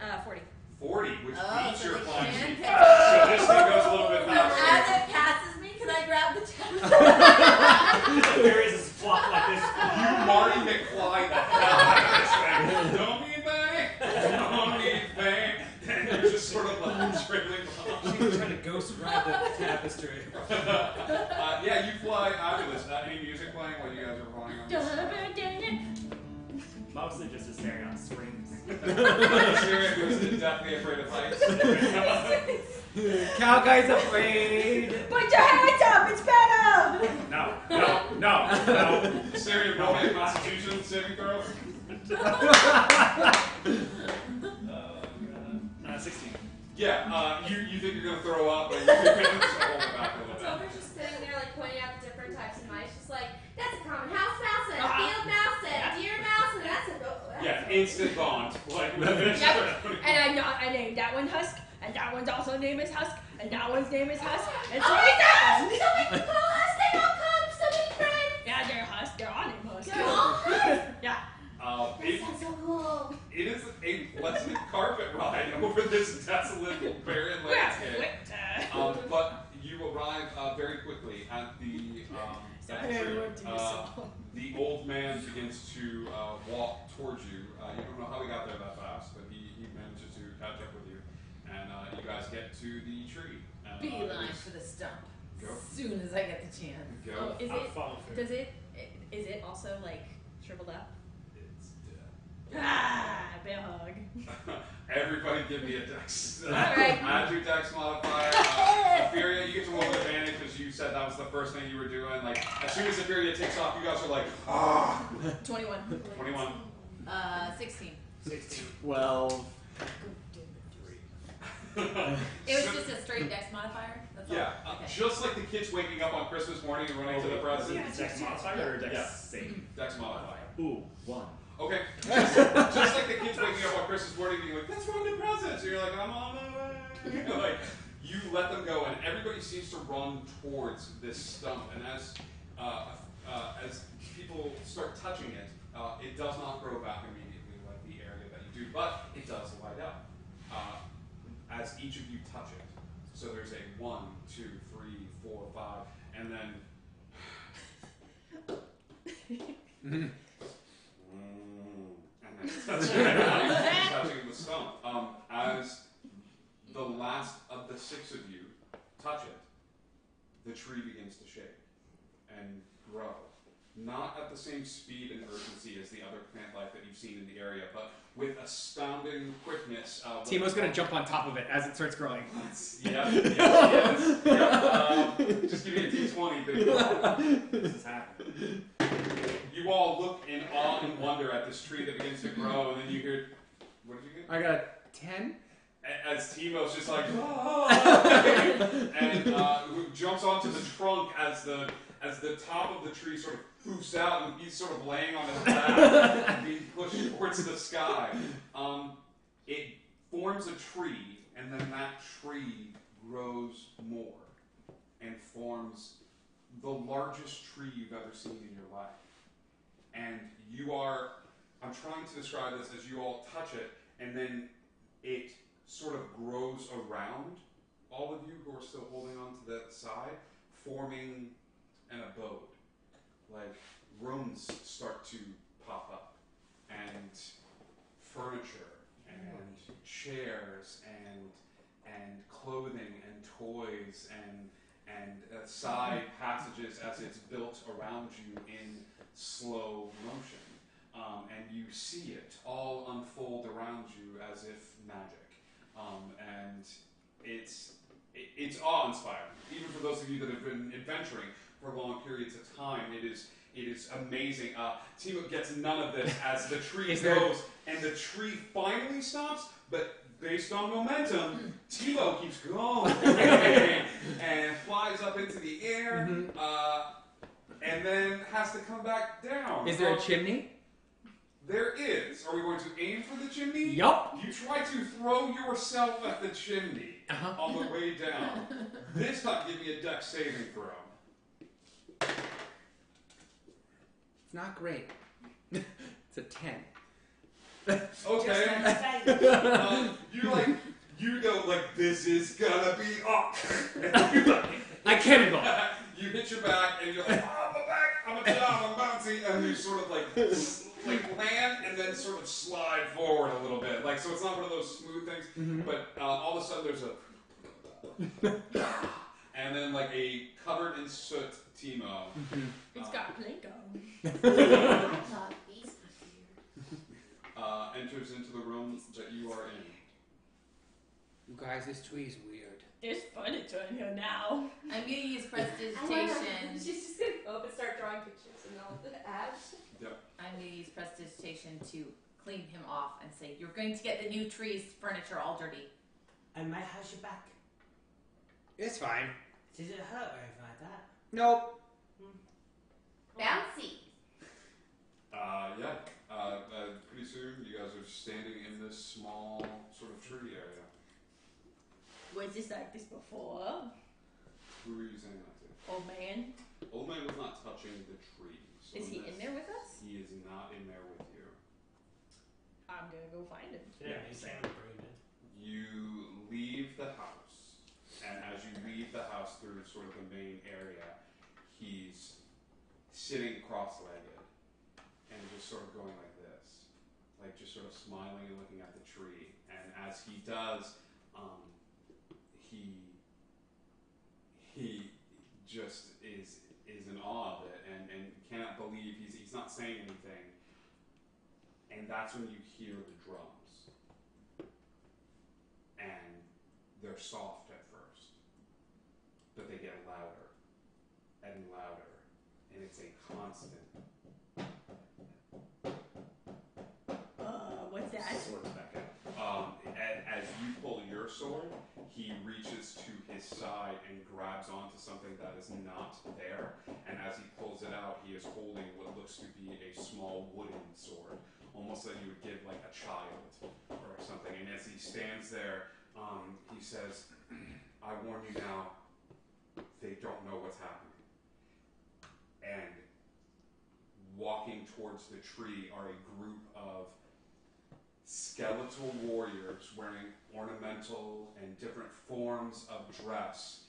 40, which Oh, beats so your they flying can speed. catch So this thing goes a little bit So as faster. it passes me, can I grab the tablet? There is this flop like this. You Marty McFly the hell out of this thing. Don't need bang. Don't need bang. And you're just sort of like trailing behind. She's trying to ghost ride the tapestry. Yeah, you fly after this. Any music playing while you guys are flying on this? Mostly just a staring on springs. Syria, who's definitely afraid of heights. Cow guy's afraid. Put your hands up, it's better! No. Syria, roll me a Constitution saving throw. Oh, God. 16. Yeah, You think you're gonna throw up, but you're gonna just hold it back a little bit. Tover's just sitting there, like, pointing out the different types of mice. Just like, that's a common house mouse, and a field mouse, and a deer mouse, and that's a... Yeah, instant bond. Like, Yep. And I named that one Husk, and that one's also name is Husk, and that one's name is Husk, and so Oh is my that gosh! one. So many people Husk, they all come, so many friends! Yeah, they're Husk, they're all named Husk. They're all Husk! Yeah. It, That sounds so cool. it is a pleasant carpet ride over this desolate, barren landscape. But you arrive very quickly at the the old man begins to walk towards you. You don't know how he got there that fast, but he manages to catch up with you. And you guys get to the tree. And, Beeline for the stump. Go. As soon as I get the chance. Go. Oh, is I'm it? falling for Is it also like shriveled up? It's dead. Ah, bear hug. Everybody give me a dex. Alright. Add your dex modifier. Etheria, you get to roll with advantage because you said that was the first thing you were doing. Like, as soon as Etheria takes off, you guys are like, ah. 21. 21. 16. 16. 12. It was just a straight dex modifier. That's That's Yeah, all. Okay. just like the kids waking up on Christmas morning and running to the Was it presents. Dex modifier or Dex Yeah. save? Dex modifier. Ooh, 1. Okay. Just like the kids waking up on Christmas morning being like, let's run to presents. And you're like, I'm on my way. Like, you let them go, and everybody seems to run towards this stump. And as people start touching it, it does not grow back immediately like the area that you do, but it does light up as each of you touch it. So there's a 1, 2, 3, 4, 5, and then. And then touching the stump. As the last of the 6 of you touch it, the tree begins to shake and grow. Not at the same speed and urgency as the other plant life that you've seen in the area, but with astounding quickness. Timo's gonna jump on top of it as it starts growing. Yeah, yes, he is. Yep, just give me a D20, big This is happening. You all look in awe and wonder at this tree that begins to grow, and then you hear, what did you get? I got a 10. As Timo's just like, and who jumps onto the trunk as the top of the tree sort of poofs out, and he's sort of laying on his back and being pushed towards the sky. It forms a tree, and then that tree grows more and forms the largest tree you've ever seen in your life. And I'm trying to describe this as you all touch it, and then it sort of grows around all of you who are still holding on to that side, forming an abode. Like, rooms start to pop up, and furniture, and chairs, and clothing, and toys, and side passages as it's built around you in slow motion. And you see it all unfold around you as if magic. And it's awe-inspiring. Even for those of you that have been adventuring for long periods of time, it is amazing. Timo gets none of this as the tree grows, and the tree finally stops, but based on momentum, Timo keeps going and flies up into the air, and then has to come back down. Is there a chimney? There is. Are we going to aim for the chimney? Yup. You try to throw yourself at the chimney on the way down. This time, give me a dex saving throw. It's not great. It's a 10. Okay. You go like, this is gonna be up. I cannonball. You hit your back, and you're like, oh, my back, I'm a job, I'm bouncy, and you sort of like land and then sort of slide forward a little bit. Like, so it's not one of those smooth things, but all of a sudden there's a, and then like a covered in soot Timo. It's got Plinko. Enters into the room that you are in. You guys, this tree's weird. There's furniture in here now. I'm gonna use prestidigitation. She's just gonna go up and start drawing pictures and all the abs. Yep. I'm gonna use prestidigitation to clean him off and say, you're going to get the new tree's furniture all dirty. And mate, how's your back? It's fine. Does it hurt or anything like that? Nope. Bouncy. Yeah. Pretty soon you guys are standing in this small sort of tree area. Was this like this before? Who were you saying that to? Old man? Old man was not touching the tree. So Is he in there with us? He is not in there with you. I'm gonna go find him. Yeah, Yeah, he's same. You leave the house, and as you leave the house through sort of the main area, he's sitting cross-legged and just sort of going like this, like just sort of smiling and looking at the tree. And as he does, he just is in awe of it and cannot believe he's not saying anything. And that's when you hear the drums. And they're soft at first, but they get louder and louder, and it's a constant. What's that? Swords back out. As you pull your sword, he reaches to his side and grabs onto something that is not there. And as he pulls it out, he is holding what looks to be a small wooden sword, almost that you would give like a child or something. And as he stands there, he says, I warn you now, they don't know what's happening. And walking towards the tree are a group of skeletal warriors wearing ornamental and different forms of dress.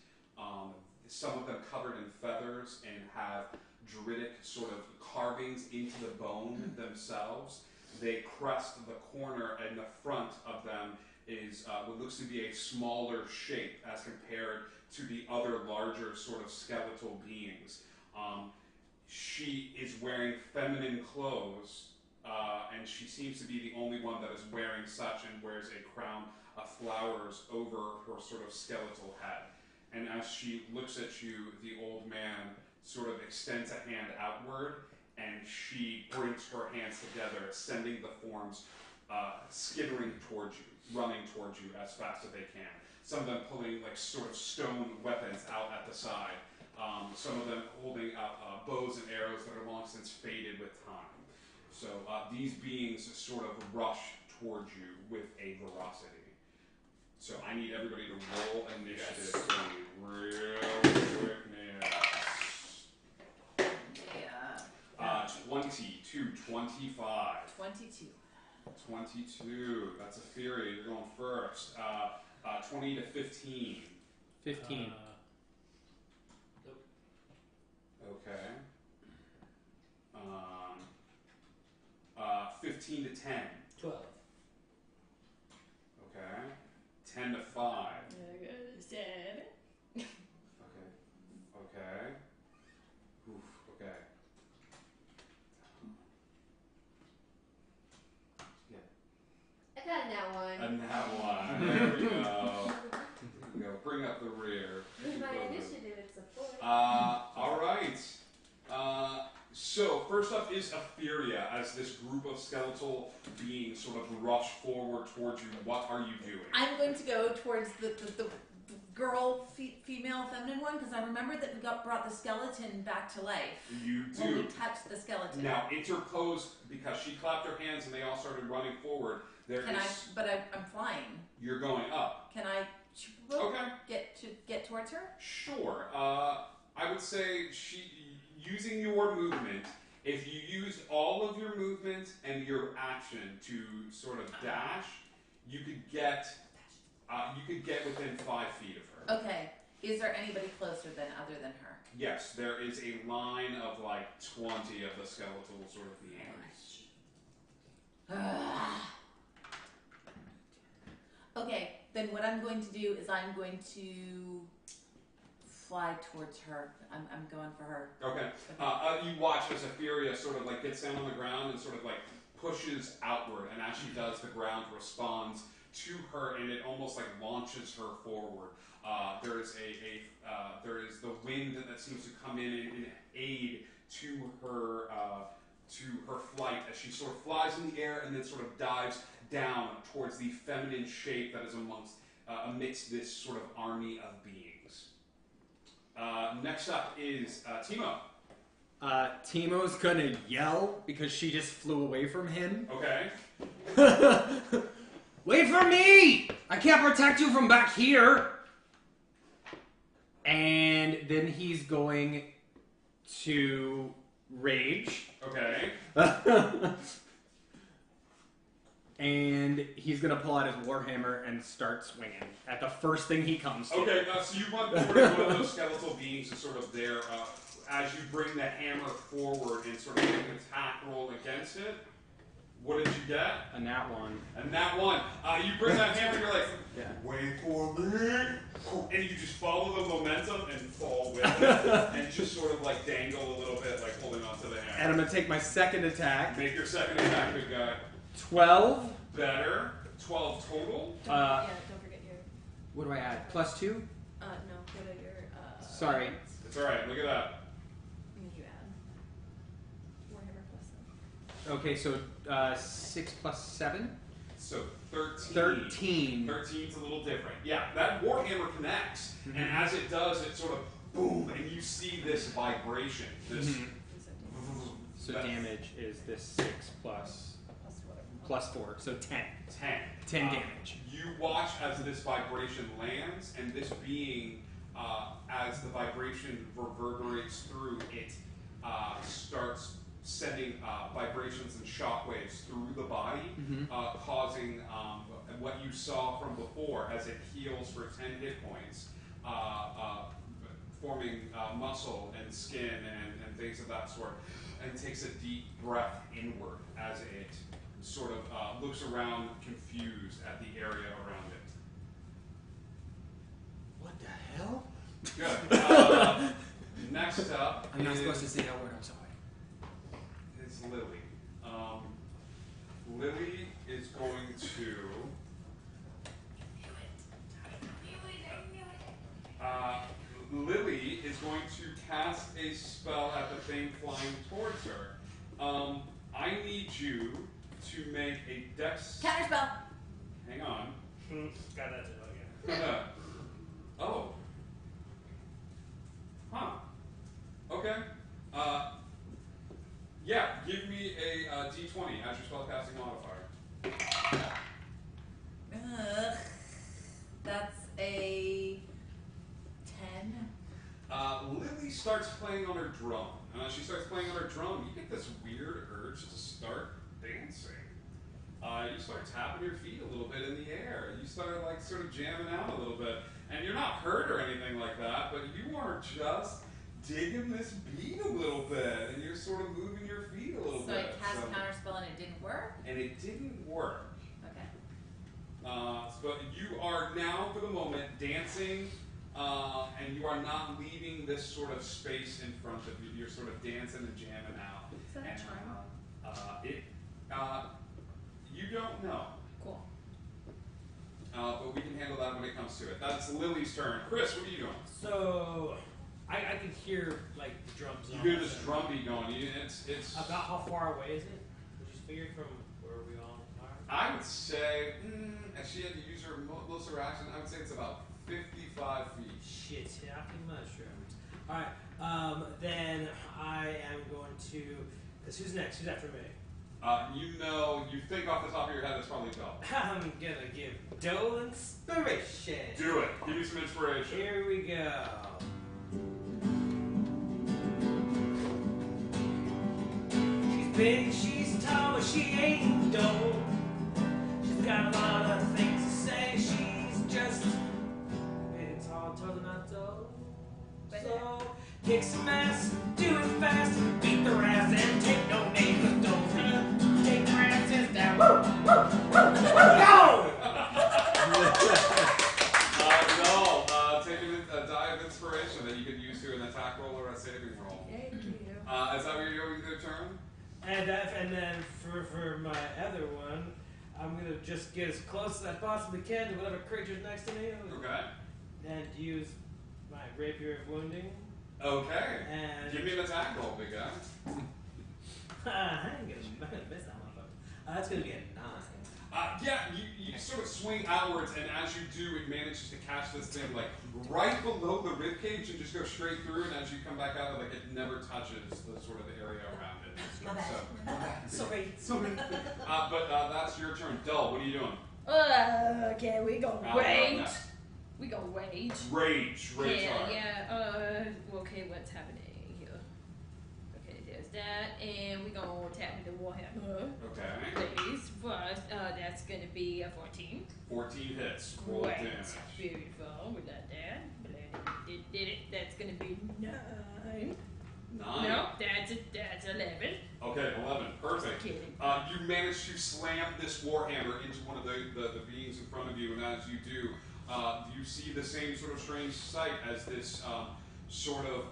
Some of them covered in feathers and have druidic sort of carvings into the bone themselves. They crest the corner, and the front of them is what looks to be a smaller shape as compared to the other larger sort of skeletal beings. She is wearing feminine clothes, and she seems to be the only one that is wearing such, and wears a crown of flowers over her sort of skeletal head. And as she looks at you, the old man sort of extends a hand outward, and she brings her hands together, sending the forms skittering towards you, running towards you as fast as they can. Some of them pulling like sort of stone weapons out at the side. Some of them holding up bows and arrows that are long since faded with time. So these beings sort of rush towards you with a ferocity. So I need everybody to roll initiative for me real quickness. Yeah. 22, 25. 22. 22. That's a Fury. You're going first. 20 to 15. 15. Okay. 15 to 10. 12. Okay. 10 to 5. I got a 7. Okay. Okay. Oof. Okay. Yeah. I got that one. And that one. There we go. There we go. Bring up the rear. With my initiative, it's a 4. All right. So first up is Etheria, as this group of skeletal beings sort of rush forward towards you. What are you doing? I'm going to go towards the girl, female, feminine one, because I remember that we brought the skeleton back to life. You When we do. touched the skeleton. Now interposed, because she clapped her hands and they all started running forward. Can I'm flying. You're going up. Can I Okay. get towards her? Sure. I would say using your movement, if you used all of your movement and your action to sort of dash, you could get within 5 feet of her. Okay. Is there anybody closer other than her? Yes, there is a line of like 20 of the skeletal sort of beings. Okay, then what I'm going to do is I'm going to fly towards her. I'm going for her. Okay. You watch as Etheria sort of like gets down on the ground and sort of like pushes outward, and as she does, the ground responds to her, and it almost like launches her forward. There is the wind that seems to come in aid to her flight as she sort of flies in the air and then sort of dives down towards the feminine shape that is amidst this sort of army of beings. Next up is Timo. Timo's gonna yell because she just flew away from him. Okay. Wait for me! I can't protect you from back here! And then he's going to rage. Okay. And he's gonna pull out his warhammer and start swinging at the first thing he comes to. Okay, so you run toward one of those skeletal beings is sort of there as you bring the hammer forward and sort of make an attack roll against it. What did you get? A nat one. And that one. You bring that hammer and you're like, Yeah. wait for me. And you just follow the momentum and fall with it. And just sort of like dangle a little bit, like holding onto the hammer. And I'm gonna take my second attack. Make your second attack, big guy. 12. Better. 12 total. Yeah, don't forget your. What do I add? +2? No, go to your. Sorry. It's alright, look at that. And you add Warhammer plus 7. Okay, so 6 + 7. So 13. 13. 13's a little different. Yeah, that warhammer connects, and as it does, it sort of boom, and you see this vibration. This. So damage is this 6 plus 4, so 10. 10 damage. You watch as this vibration lands, and this being, as the vibration reverberates through, it starts sending vibrations and shockwaves through the body, causing what you saw from before as it heals for 10 hit points, forming muscle and skin and things of that sort, and takes a deep breath inward as it sort of looks around confused at the area around it. What the hell? Good. Next up, I'm not supposed to say that word. I'm sorry. It's Lily. Lily is going to. Lily is going to cast a spell at the thing flying towards her. I need you to make a dex. Counterspell. Hang on. Got that too again. Oh. Huh. Okay. Yeah, give me a d20 as your spellcasting modifier. That's a 10. Lily starts playing on her drum. And as she starts playing on her drum, you get this weird urge to start dancing. You start tapping your feet a little bit in the air. You start like sort of jamming out a little bit. And you're not hurt or anything like that, but you are just digging this beat a little bit. And you're sort of moving your feet a little So bit. I cast counterspell and it didn't work? And it didn't work. Okay. But you are now, for the moment, dancing, and you are not leaving this sort of space in front of you. You're sort of dancing and jamming out. Is that a charm? You don't know. Cool. But we can handle that when it comes to it. That's Lily's turn. Chris, what are you doing? So, I can hear like the drums. You hear this drum beat going. It's About how far away is it? Would you figure from where we all are? I would say, as she had to use her most of her action, I would say it's about 55 feet. Shit, happy mushrooms. Alright, then I am going to. Because who's next? Who's after me? You think off the top of your head, it's probably Bell. I'm gonna give Dole inspiration. Do it. Give me some inspiration. Here we go. She's big, she's tall, but she ain't dull. She's got a lot of things to say. She's just big and tall, totally not dull. So kick some ass, do it fast, beat their ass and take no name. 'Cause Dole's gonna take their asses down. Woo, woo, woo, go! No, take a die of inspiration that you could use to an attack roll or a saving roll. Thank you. Is that what you're doing to your turn? And then for my other one, I'm gonna just get as close as I possibly can to whatever creature's next to me. Okay. And use my rapier of wounding. Okay. And Give me an attack roll, big guy. I ain't gonna miss that motherfucker. That's gonna be a 9. Yeah, you sort of swing outwards, and as you do, it manages to catch this thing like right below the rib cage and just go straight through. And as you come back out, like it never touches the sort of area around it. My bad. Sorry. But that's your turn. Dull, what are you doing? Okay, we go Al, rage. next. We go rage. Rage Yeah, hard. yeah. Okay, what's happening here? Okay, there's that, and we gonna tap with the warhammer. Okay. Please, first, that's gonna be a 14. 14 hits. Roll Great. damage. Beautiful. We got that. Did it. That's gonna be 9. 9. No, that's 11. Okay, 11. Perfect. Kidding. You manage to slam this warhammer into one of the beings in front of you, and as you do, you see the same sort of strange sight as this sort of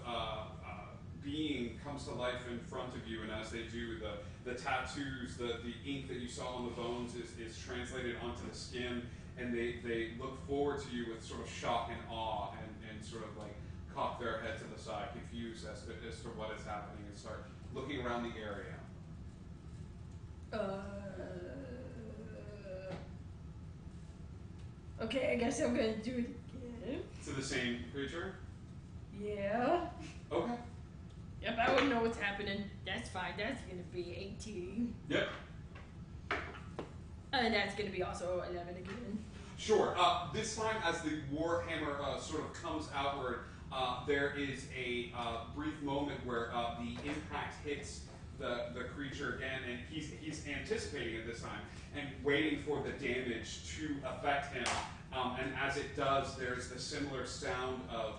being comes to life in front of you, and as they do, the tattoos, the ink that you saw on the bones is translated onto the skin, and they look forward to you with sort of shock and awe, and sort of like cock their head to the side, confused as to what is happening, and start looking around the area. Okay, I guess I'm gonna do it again. To the same creature? Yeah. Okay. Yep, I wouldn't know what's happening. That's fine. That's gonna be 18. Yep. And that's gonna be also 11 again. Sure. This time, as the warhammer sort of comes outward, there is a brief moment where the impact hits the creature again, and he's anticipating it this time and waiting for the damage to affect him. And as it does, there's the similar sound of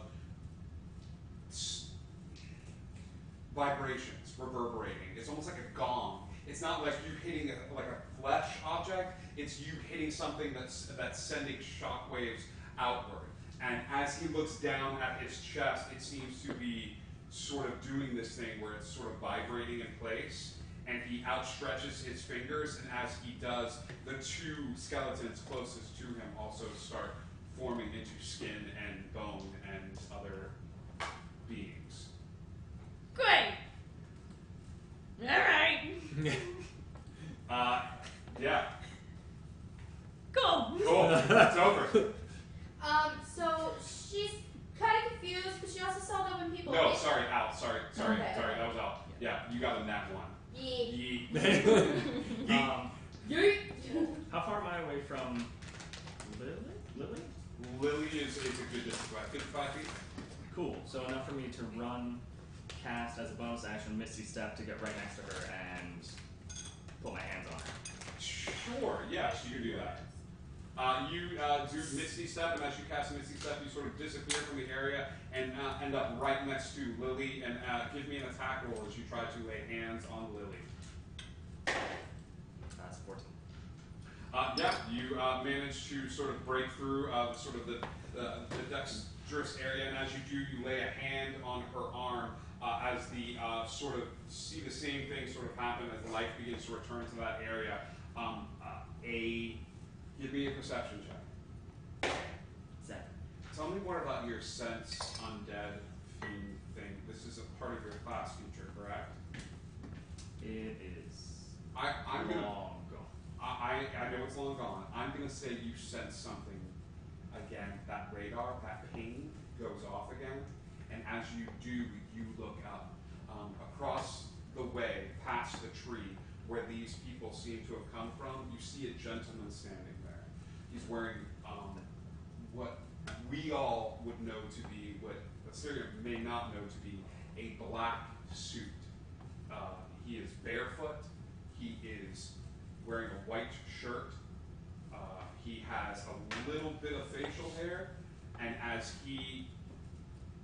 vibrations reverberating. It's almost like a gong. It's not like you hitting like a flesh object. It's you hitting something that's sending shockwaves outward. And as he looks down at his chest, it seems to be sort of doing this thing where it's sort of vibrating in place. And he outstretches his fingers, and as he does, the two skeletons closest to him also start forming into skin and bone and other beings. Great. All right. Yeah. Cool. Cool. It's over. So she's kind of confused because she also saw that when people. No, sorry, Al. Sorry, Okay. that was Al. Yeah, you got a nat one. Yeet. Yeet. How far am I away from Lily? Lily is a good distance, I think 5 feet. Cool. So enough for me to run, cast as a bonus action, Misty Step to get right next to her and put my hands on her. Sure, yes, you can do that. You do Misty Step, and as you cast Misty Step, you sort of disappear from the area and end up right next to Lily. And give me an attack roll as you try to lay hands on Lily. That's 14. Yeah, you manage to sort of break through sort of the dexterous area, and as you do, you lay a hand on her arm as the sort of see the same thing sort of happen as life begins to return to that area. Give me a perception check. 7. Tell me more about your sense undead fiend thing. This is a part of your class feature, correct? It is I'm gonna. long gone. I know it's long gone. I'm gonna say you sense something again. That radar, that ping goes off again, and as you do, you look up across the way, past the tree where these people seem to have come from. You see a gentleman standing there. He's wearing what we all would know to be, what Syria may not know to be, a black suit. He is barefoot. He is wearing a white shirt. He has a little bit of facial hair, and as he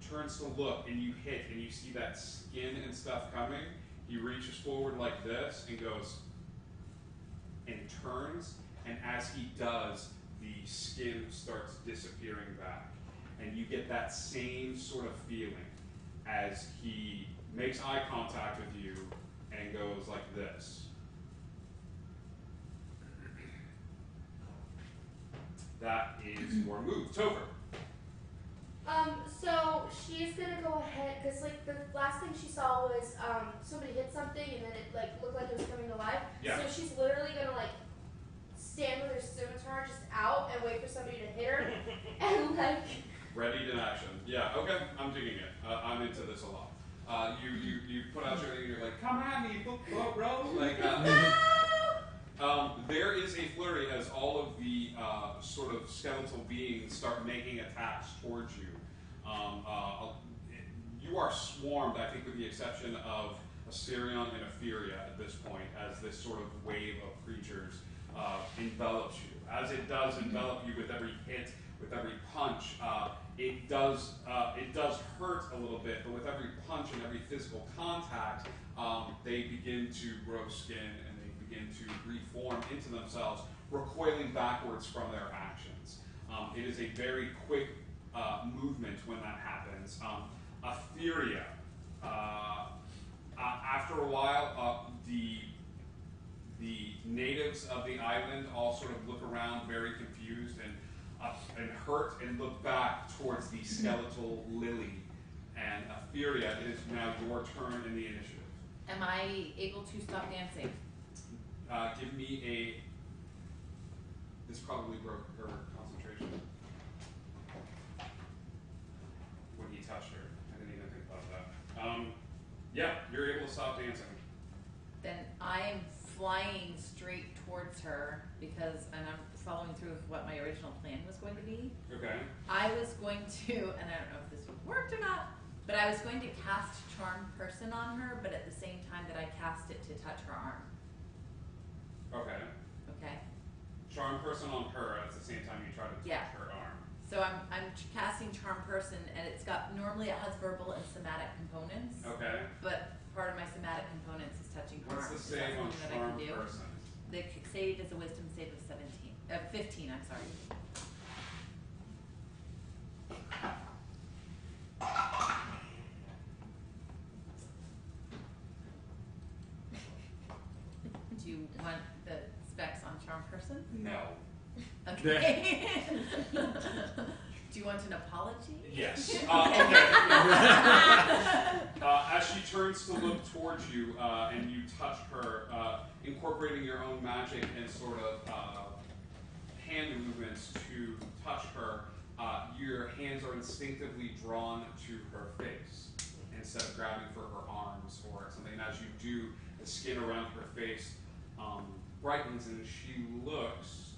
turns to look and you hit and you see that skin and stuff coming, he reaches forward like this and goes and turns, and as he does, the skin starts disappearing back. And you get that same sort of feeling as he makes eye contact with you and goes like this. That is your move. Topher. So she's gonna go ahead because like the last thing she saw was somebody hit something and then it like looked like it was coming to life. Yeah. So she's literally gonna like stand with her scimitar just out and wait for somebody to hit her and like. Ready to action. Yeah. Okay. I'm digging it. I'm into this a lot. You put out your thing and you're like, come at me, bro. Like. There is a flurry as all of the sort of skeletal beings start making attacks towards you. You are swarmed, I think, with the exception of Assyrion and Ephyria at this point, as this sort of wave of creatures envelops you. As it does envelop you with every hit, with every punch, it does hurt a little bit, but with every punch and every physical contact, they begin to grow skin and they begin to reform into themselves, recoiling backwards from their actions. It is a very quick movement when that happens. Ephyria, after a while, the natives of the island all sort of look around very confused and hurt and look back towards the skeletal lily. And Ephyria, it is now your turn in the initiative. Am I able to stop dancing? Give me a. This probably broke her concentration. When he touched her. I didn't even think about that. Yeah, you're able to stop dancing. Then I am flying straight towards her because, and I'm following through with what my original plan was going to be. Okay. I was going to, and I don't know if this worked or not, but I was going to cast Charm Person on her, but at the same time that I cast it to touch her arm. Okay. Okay. Charm Person on her at the same time you try to touch her arm. So I'm casting Charm Person, and it's got, normally it has verbal and somatic components. Okay. But part of my somatic components is touching her What's arm. the Is save that on something that I Charm can do? Person? The save is a Wisdom save of 15. I'm sorry. Do you want the specs on Charm Person? No. Okay. Do you want an apology? Yes. Okay. As she turns to look towards you and you touch her, incorporating your own magic and sort of hand movements to touch her, your hands are instinctively drawn to her face instead of grabbing for her arms or something. And as you do, the skin around her face brightens and she looks.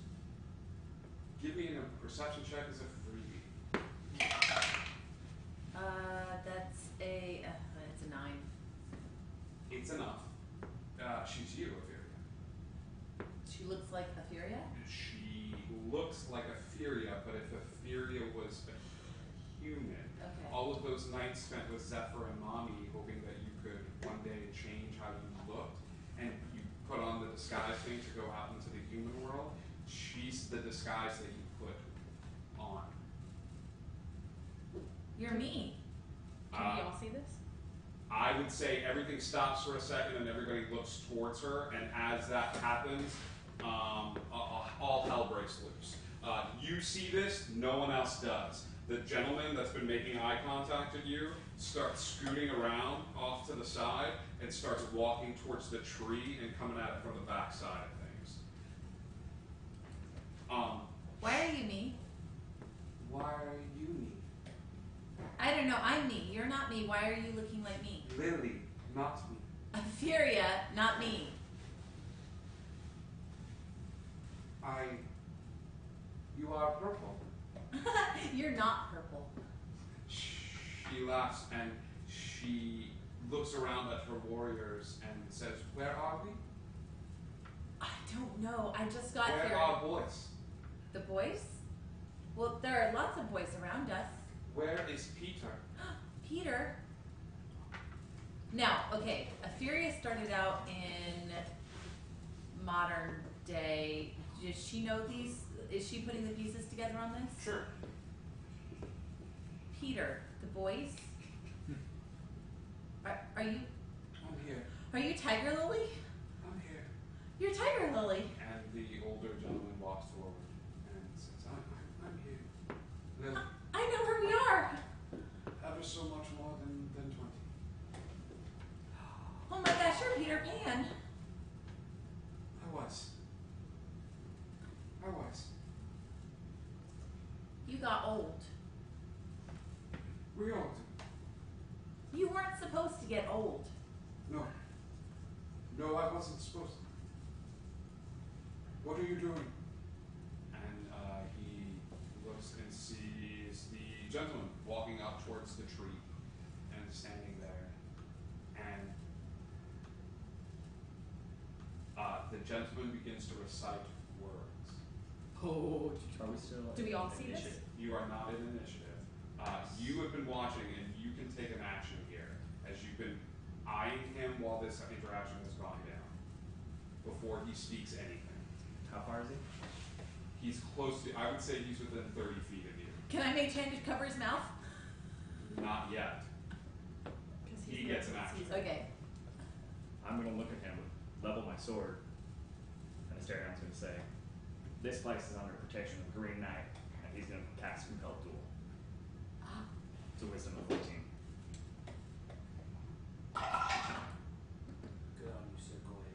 Give me a perception check as a freebie. That's it's a 9. It's enough. She's you, Ophelia. She looks like Ophelia? She looks like Ophelia, but if Ophelia was a human, Okay. all of those nights spent with Zephyr and Mommy, hoping that you could one day change how you looked, and you put on the disguise thing to go out into the human world, she's the disguise that you put on. You're me. Can we all see this? I would say everything stops for a second and everybody looks towards her, and as that happens, all hell breaks loose. You see this, no one else does. The gentleman that's been making eye contact at you starts scooting around off to the side and starts walking towards the tree and coming at it from the back side of things. Why are you me? Why are you me? I don't know. I'm me. You're not me. Why are you looking like me? Lily, not me. Ophelia, not me. You are purple. You're not purple. She laughs and she looks around at her warriors and says, "Where are we?" I don't know. I just got Where here. are boys? The boys? Well, there are lots of boys around us. Where is Peter? Peter? Now, okay, Ophelia started out in modern day. Does she know these? Is she putting the pieces together on this? Sure. Peter, the boys? Are you? I'm here. Are you Tiger Lily? I'm here. You're Tiger Lily. And the older gentleman walks forward and says, I'm here. Lily, I know where we are. ever so much more than 20. Oh my gosh, you're Peter Pan. I was. You got old. We all You weren't supposed to get old. do. No, I wasn't supposed to. What are you doing? And he looks and sees the gentleman walking up towards the tree and standing there. And the gentleman begins to recite words. Oh, Are we still? Do we all see this? initiative? You are not in initiative. You have been watching, and you can take an action here as you've been eyeing him while this interaction has gone down before he speaks anything. How far is he? He's close to, I would say he's within 30 feet of you. Can I make Tanya cover his mouth? Not yet. He gets an action. Okay. I'm gonna look at him, level my sword, and stare down. Going to say, "This place is under protection of Green Knight, and he's gonna cast Compelled Duel." It's a wisdom of 14. Good on you, Sir Goy.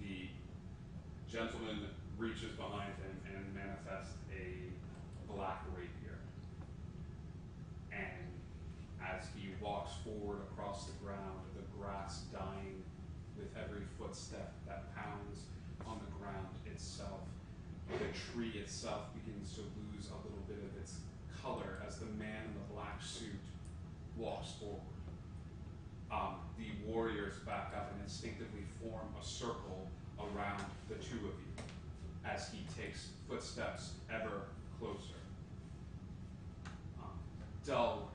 The gentleman reaches behind him manifest a black rapier. And as he walks forward across the ground, the grass dying with every footstep that pounds on the ground itself, the tree itself begins to lose a little bit of its color as the man in the black suit walks forward. The warriors back up and instinctively form a circle around the two of you as he takes footsteps ever closer. Dull,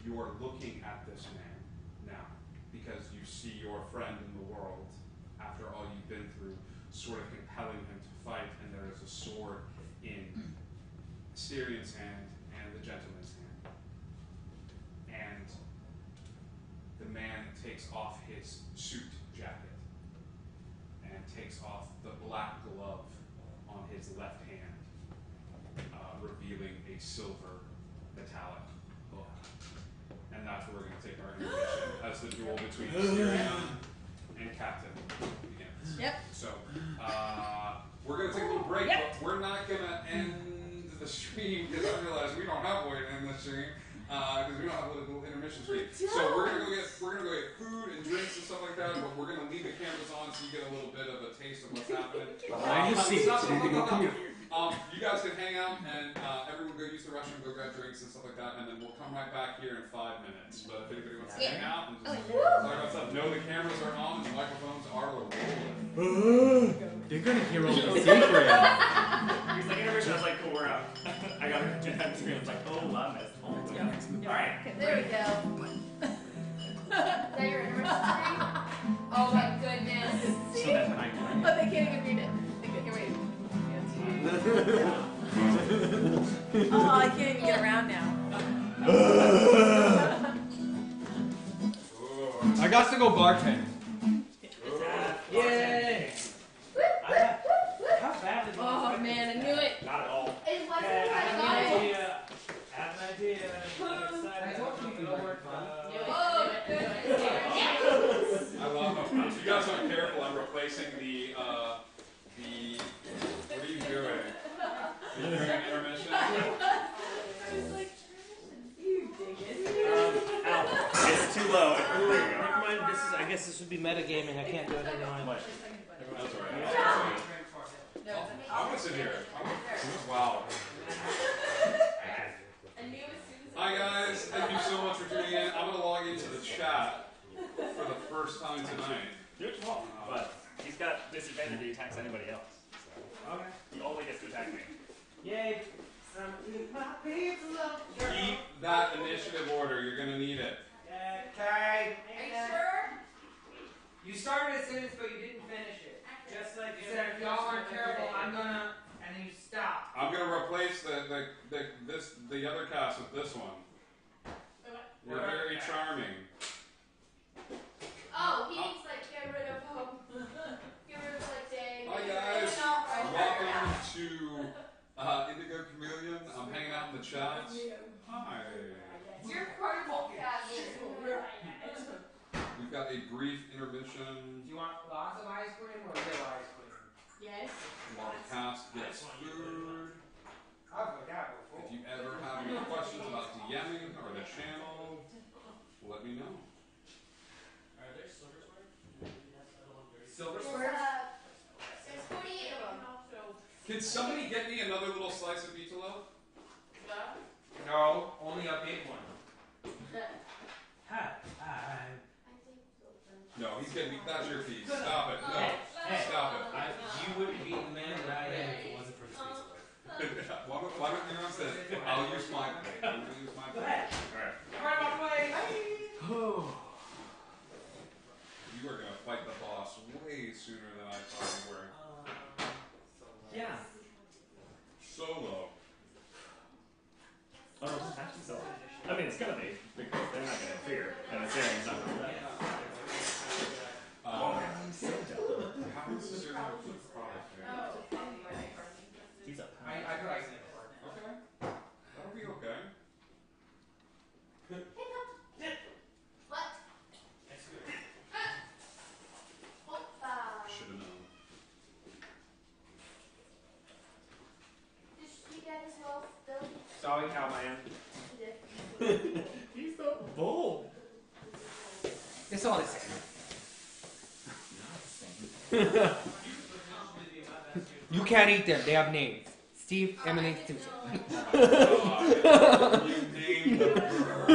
you are looking at this man now because you see your friend in the world, after all you've been through, sort of compelling him to fight, and there is a sword in Syrian's hand and the gentleman's hand. And the man takes off his suit jacket and takes off the black glove on his left hand, revealing a silver metallic hook. And that's where we're going to take our intermission as the duel between Syrian and Captain begins. Yep. So, we're going to take a little break, but we're not going to end the stream because I realize we don't have a way to end the stream. Because we don't have a little intermission screen. So we're gonna go get food and drinks and stuff like that, but we're gonna leave the cameras on so you get a little bit of a taste of what's happening. Behind the scenes. You guys can hang out and everyone go use the restroom, go grab drinks and stuff like that, and then we'll come right back here in 5 minutes. But if anybody wants to hang out and just talk about stuff, know the cameras are on and the microphones are rolling. They're gonna hear all the secrets. He's like, intermission. I was like, cool, we're out. I got a jet screen. I was like, oh, I missed. Alright. There we go. Is that your intermission screen? Oh my goodness. So that's when I But they can't even read it. They can't read it. Oh, I can't even get around now. I got to go bartend. Yay! How badly do you Oh expect man, I this knew to it. Not at all. It wasn't I my have fault. an idea. I have an idea. I'm excited. I told you It'll you could work. Oh, goodness. I love them. If you guys aren't careful, I'm replacing the what are you doing? Are you doing an intermission? You dig it. Ow. It's too low. There you go. Never mind. I guess this would be metagaming. I can't do it anymore. What? That's alright. I want to sit here. Wow. Hi guys, thank you so much for tuning in. I'm going to log into the chat for the first time tonight. Good call. But he's got disadvantage. He attacks anybody else. So. Okay. He only gets to attack me. Yay. Keep that initiative order. You're going to need it. Okay. Are you sure? You started a sentence, but you didn't finish it. Just like you said, if y'all aren't careful, I'm gonna, and then you stop. I'm going to replace the other cast with this one. You're very charming. Oh, he needs like get rid of him. Get rid of like dang. Hi guys. Welcome to Indigo Chameleon. I'm hanging out in the chat. Hi. You're part of the cast. We've got a brief intermission. Do you want lots of ice cream or little ice cream? Yes. While the cast gets food. I've heard that before. If you ever have any questions about DMing or the channel, let me know. Are there silver swords? Silver There's 48 of them. Can somebody get me another little slice of pizza loaf? No, only a big one. Hi. No, he's getting me. That's your piece. Stop it. No. Hey, Stop it. you wouldn't be the man that I am if it wasn't for the pizza. Why don't you know this? I'll use my plate. I'm going to use my Go plate. ahead. Alright. Right off the way. You are going to fight the boss way sooner than I thought you were. Yeah. Solo. Oh, no, it's actually so. I mean, it's gonna be because they're not gonna interfere, and the Syrian's not gonna let. I'm so jealous. How is this your product here? He's a I could ice it. Okay. That'll be okay. What? That's good. Hoppa. Should have known. Sorry, Callahan. He's so bold. It's all the same. You can't eat them. They have names. Steve, Emily, Susan. You named the bird.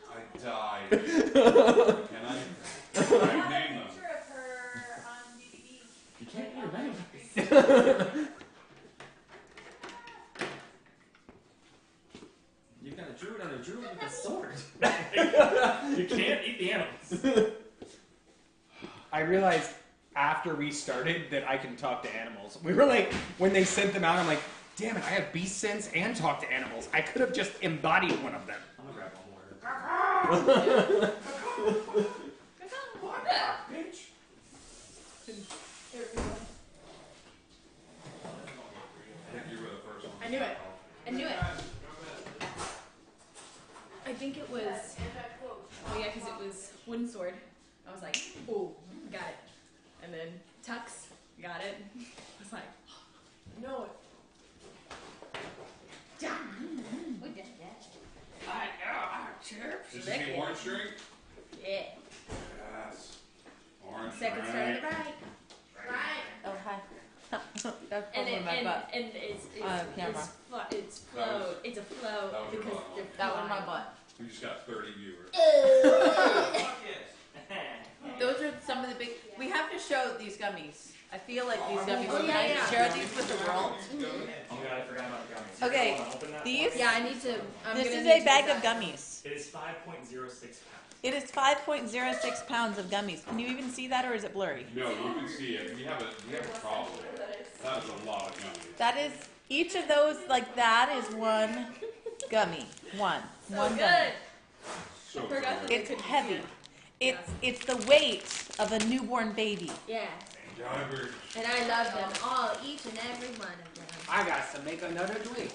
I died. Can I name them? Picture of her on DVD. You can't hear that. You've got a druid on a druid with a sword. You can't eat the animals. I realized after we started that I can talk to animals. We were like, when they sent them out, I'm like, damn it, I have beast sense and talk to animals. I could have just embodied one of them. I'm gonna grab one more. Bitch. I think you were the first one. I knew it. I knew it. I think it was. Oh yeah, because it was wooden sword. I was like, oh, got it. And then Tux, got it. I was like, no. I know, chirps. Did you see orange drink? Yeah. Yes. Orange Second drink. start of the right. Right. Oh, hi. That's And probably my butt. and it's camera. it's flow. It's a flow that was your because butt. they're That was my flying. butt. We just got 30 viewers. Those are some of the big. We have to show these gummies. I feel like these gummies. Oh, Can yeah, I yeah. share these with the world? Oh my god, I forgot about the gummies. Okay, Hold on, open that these- box. Yeah, I need to. This is a bag of gummies. It is 5.06 pounds. It is 5.06 pounds of gummies. Can you even see that, or is it blurry? No, you can see it. We have a problem. That is a lot of gummies. That is each of those. Like that is one gummy. One Good. gummy. So Forgot good. It's heavy. It's the weight of a newborn baby. Yeah. Garbage. And I love them all, each and every one of them. I got to make another drink.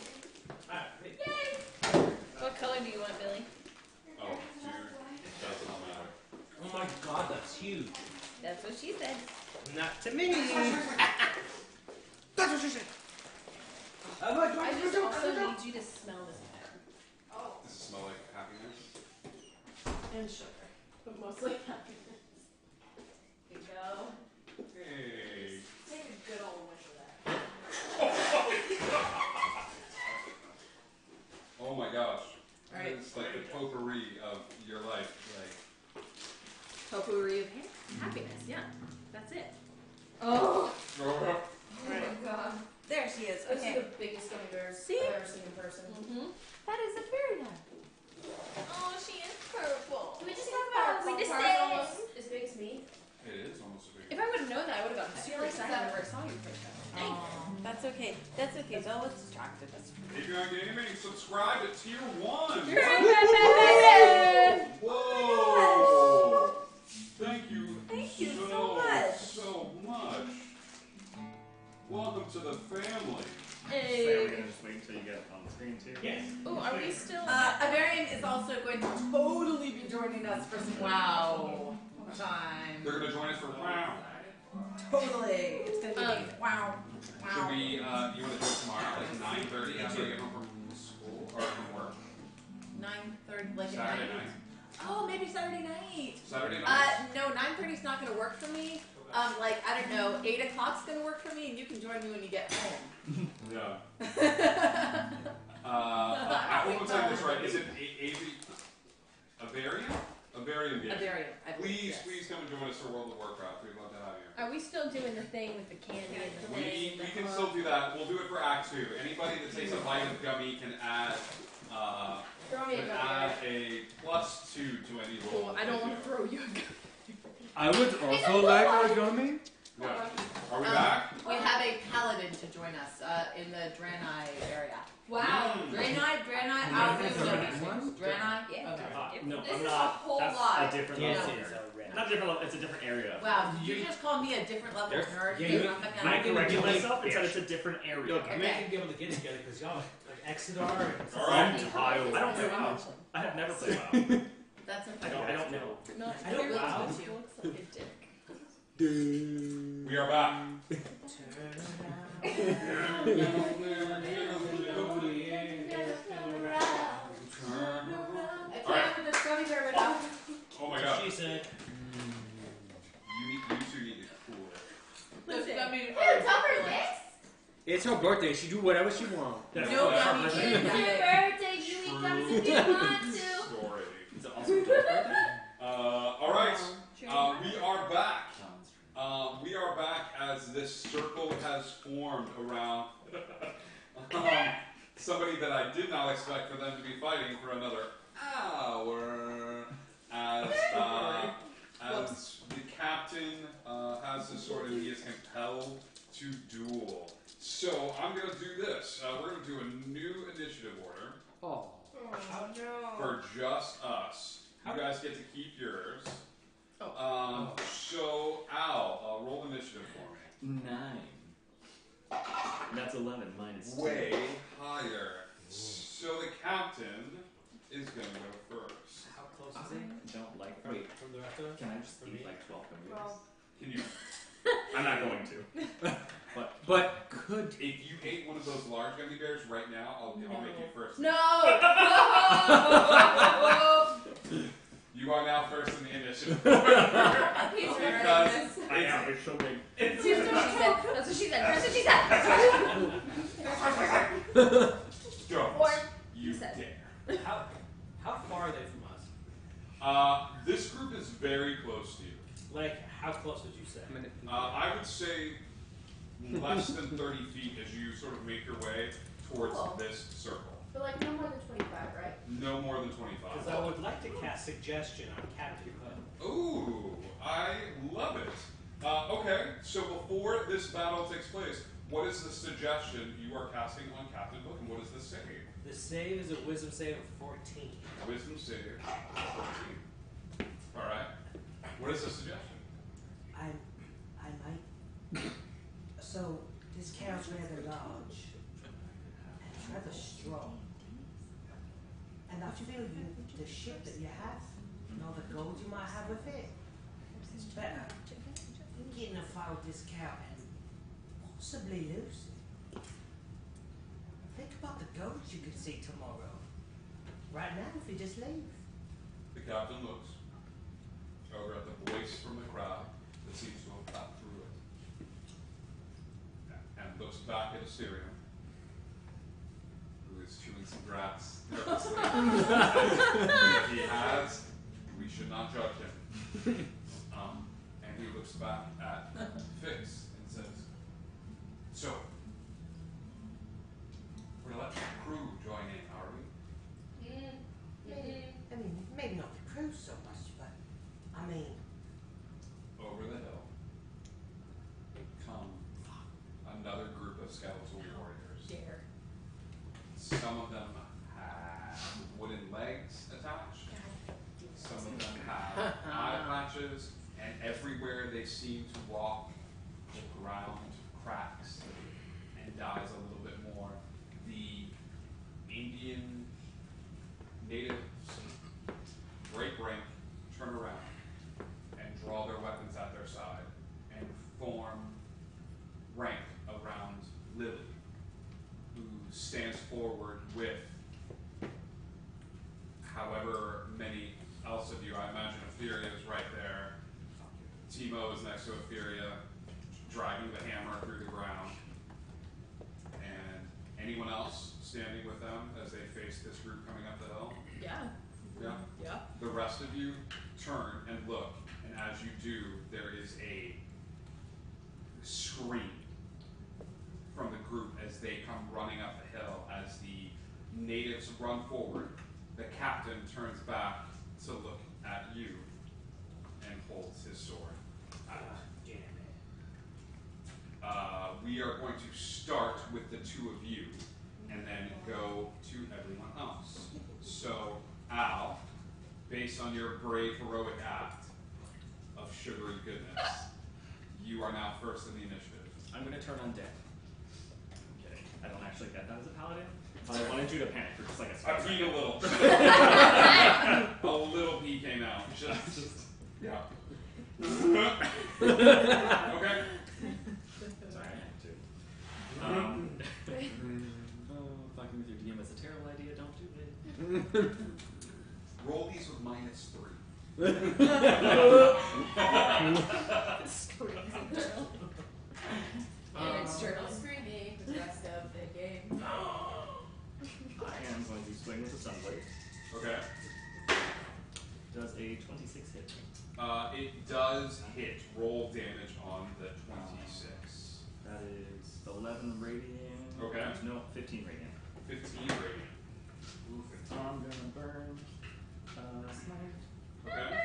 What color do you want, Billy? Oh, dude. Does not matter. Oh my god, that's huge. That's what she said. Not to me. That's what she said. I just also need you to smell this pen. Does it smell like happiness? And sugar. But mostly happiness. Here you go. Hey. Take a good old whiff of that. Oh my gosh. Alright. It's like the potpourri of your life. Potpourri of happiness, yeah. That's it. Oh. Like. Oh my god. There she is. Those are Okay. the biggest gummy bears See? I've ever seen in person. Mm-hmm. That is a fairy dog. Oh, she is purple. Can we just talk about We just cars did. almost as big as me? It is almost a big. If I would have known that, I would have gotten I feel super like excited that- whenever I saw you first time. Oh, that's okay. That's okay. Don't was distracted. That's If you're on gaming, subscribe to Tier 1. Whoa! Thank you. Thank you so much. So much. Welcome to the family. So yeah, we're gonna just wait until you get on the screen too. Yes. Ooh, are we still? Avarian is also going to totally be joining us for some wow time. They're going to join us for round. Totally. It's going to be amazing. Wow. Should Wow. we, you want to do it tomorrow, like 9:30 after I get home from school or from work? 9:30, like at Saturday night. night. Oh, maybe Saturday night. Saturday night? No, 9:30 is not going to work for me. Like, I don't know, 8 o'clock's going to work for me, and you can join me when you get home. Yeah. I will tell you this right. Is it Avarian? Avarian game. Avarian, I believe. Please, yes. please come and join us for World of Warcraft. We'd love to have you. Are we still doing the thing with the candy and the thing? We can still do that. We'll do it for Act 2. Anybody that takes a bite of gummy can add Throw me a gummy bear. a +2 to any roll. Cool. I don't want to throw you a gun. I would also like a gummy. Yeah. Are we back? We have a paladin to join us in the Draenei area. Wow. Draenei, I don't know these names. Draenei? Yeah. Okay. No, This I'm is not. a whole That's lot. a different This level. is Area. Not different level. It's a different area. Wow, did you just call me a different level of nerd? Yeah, Because you- I'm not I gonna- corrected Like- myself and said it's a different area. Look, you might be able to get together because y'all like Exeter. All right. I don't play WoW. I have never played WoW. That's okay. I don't know. Not I don't clearly, know. but you looks like a dick. We are back. Turn around. It's her birthday. She do whatever she wants. That's No, her yummy birthday. It's your birthday, you eat gummies if you want to. Story. Is it also Joel's birthday? All right. We are back. We are back as this circle has formed around somebody that I did not expect for them to be fighting for another hour. As the captain has this sword and he is compelled to duel. So I'm going to do this. We're going to do a new initiative order Oh. Oh no. for just us. You guys get to keep yours. So Al, roll initiative for me. 9. That's 11 minus 2. Way higher. So the captain is going to go first. How close I is it? don't like. From, Wait, from the rest of us? can I just For eat me? like 12 gummies? Well, Can you? I'm not going to. But could If you ate one of those large gummy bears right now, I'll make you first. no! You are now first in the initiative. He's Because this. I am. It's so big. That's what she said. That's what she said. don't Or you said. dare. How far are they from us? This group is very close to you. Like, how close would you say? I would say less than 30 feet as you sort of make your way towards Cool. this circle. But like no more than 25, right? No more than Because 25. I would like to cast suggestion on Captain Hood. Ooh, I love it. Okay, so before this battle takes place, what is the suggestion you are casting on Captain Hook, and what is the save? The save is a wisdom save of 14. Wisdom save, 14. All right. What is the suggestion? I might. So this car's rather large and rather strong, and I feel the ship that you have and all the gold you might have with it is better than getting a fight with this cow and possibly lose it. Think about the gold you could see tomorrow. Right now, if you just leave. The captain looks over at the voice from the crowd that seems to have got through it, and looks back at Assyria, who is chewing some grass nervously. If he has, we should not judge him. And he looks back at Fix and says, "So, we're gonna let the crew join in, are we?" I mean, maybe not the crew so much, but I mean, Over the hill come another group of skeletal warriors. Dare. Some of them have wooden legs attached. Some of them have eye patches, and everywhere they seem to walk, the ground cracks and dies a little bit more. The Indian natives break rank, turn around, and draw their weapons at their side, and form rank around Lily, who stands forward with however many else of you. I imagine Etheria is right there. Timo is next to Etheria, driving the hammer through the ground. And anyone else standing with them as they face this group coming up the hill? Yeah. Yeah. Yeah. The rest of you turn and look, and as you do, there is a scream from the group as they come running up the hill. As the natives run forward, the captain turns back to look at you and holds his sword out. damn it. We are going to start with the two of you and then go to everyone else. So, Al, based on your brave, heroic act of sugary goodness, you are now first in the initiative. I'm gonna turn on deck. I'm kidding. I don't actually get that as a paladin. But I wanted you to panic for just like a I split peed a second. little. A little pee came out. Just yeah. Okay. Sorry, I had to. Fucking with your DM is a terrible idea. Don't do it. Roll these with -3. Screams internal. And it's journal. Screw me. swing with the sunblade. Okay. Does a 26 hit? It does hit. Roll damage on the 26. That is 11 radiant. Okay. No, 15 radiant. 15 radiant. Ooh, 15. I'm gonna burn. Smite. Okay.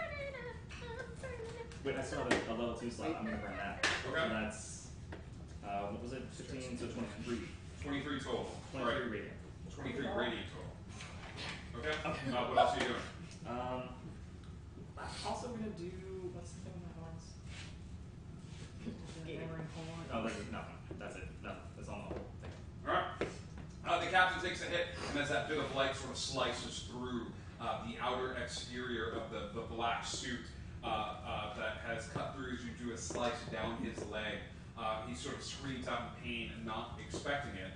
Wait, I still have a level 2 slot. I'm gonna burn that. Okay. So that's what was it? 15, so 23. 23 total. 23 Right. radiant. 23 radiant total. Okay. Okay. What else are you doing? I'm also gonna do what's the thing with my horns? Oh, there's nothing. That's it. Nothing. That's all the whole thing. Alright. The captain takes a hit, and as that bit of light sort of slices through the outer exterior of the black suit that has cut through as you do a slice down his leg, he sort of screams out in pain, not expecting it.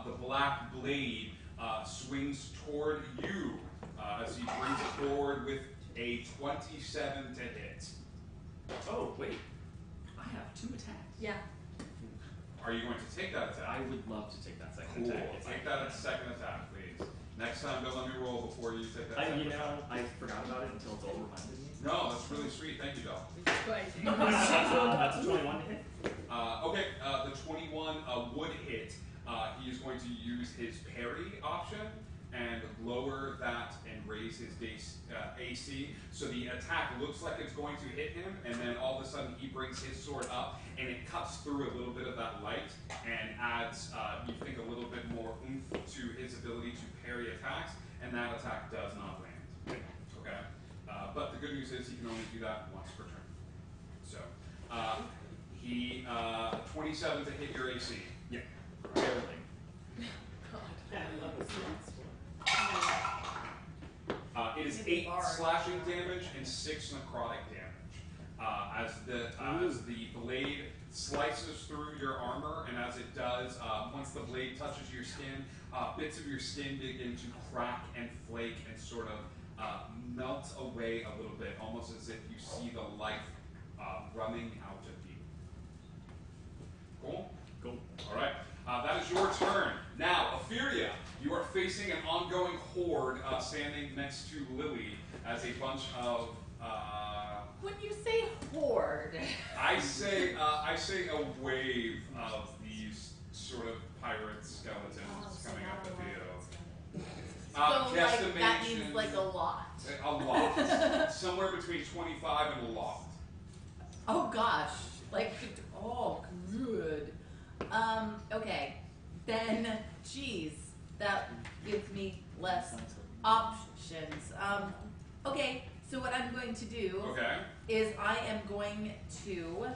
The black blade swings toward you as he brings it forward with a 27 to hit. Oh, wait. I have 2 attacks. Yeah. Are you going to take that attack? I would love to take that second Cool. attack. Take that second attack, please. Next time, don't let me roll before you take that second attack. I forgot about it until Dole reminded me. No, that's really sweet. Thank you, Del. That's a 21 to hit. Okay, the 21 would hit. He is going to use his parry option and lower that and raise his base AC. So the attack looks like it's going to hit him, and then all of a sudden he brings his sword up, and it cuts through a little bit of that light and adds, you think, a little bit more oomph to his ability to parry attacks, and that attack does not land. Okay? But the good news is he can only do that once per turn. So, he 27 to hit your AC. Yeah. Barely. It is 8 slashing damage and 6 necrotic damage. As the blade slices through your armor, and as it does, once the blade touches your skin, bits of your skin begin to crack and flake and sort of melt away a little bit, almost as if you see the life running out of you. Cool? Cool. All right. That is your turn. Now, Ophelia, you are facing an ongoing horde standing next to Lily as a bunch of. When you say horde, I say a wave of these sort of pirate skeletons coming up at you. so like that means like a lot. A lot. Somewhere between 25 and a lot. Oh gosh, like oh good. Okay, then geez, that gives me less options. Okay, so what I'm going to do is I am going to.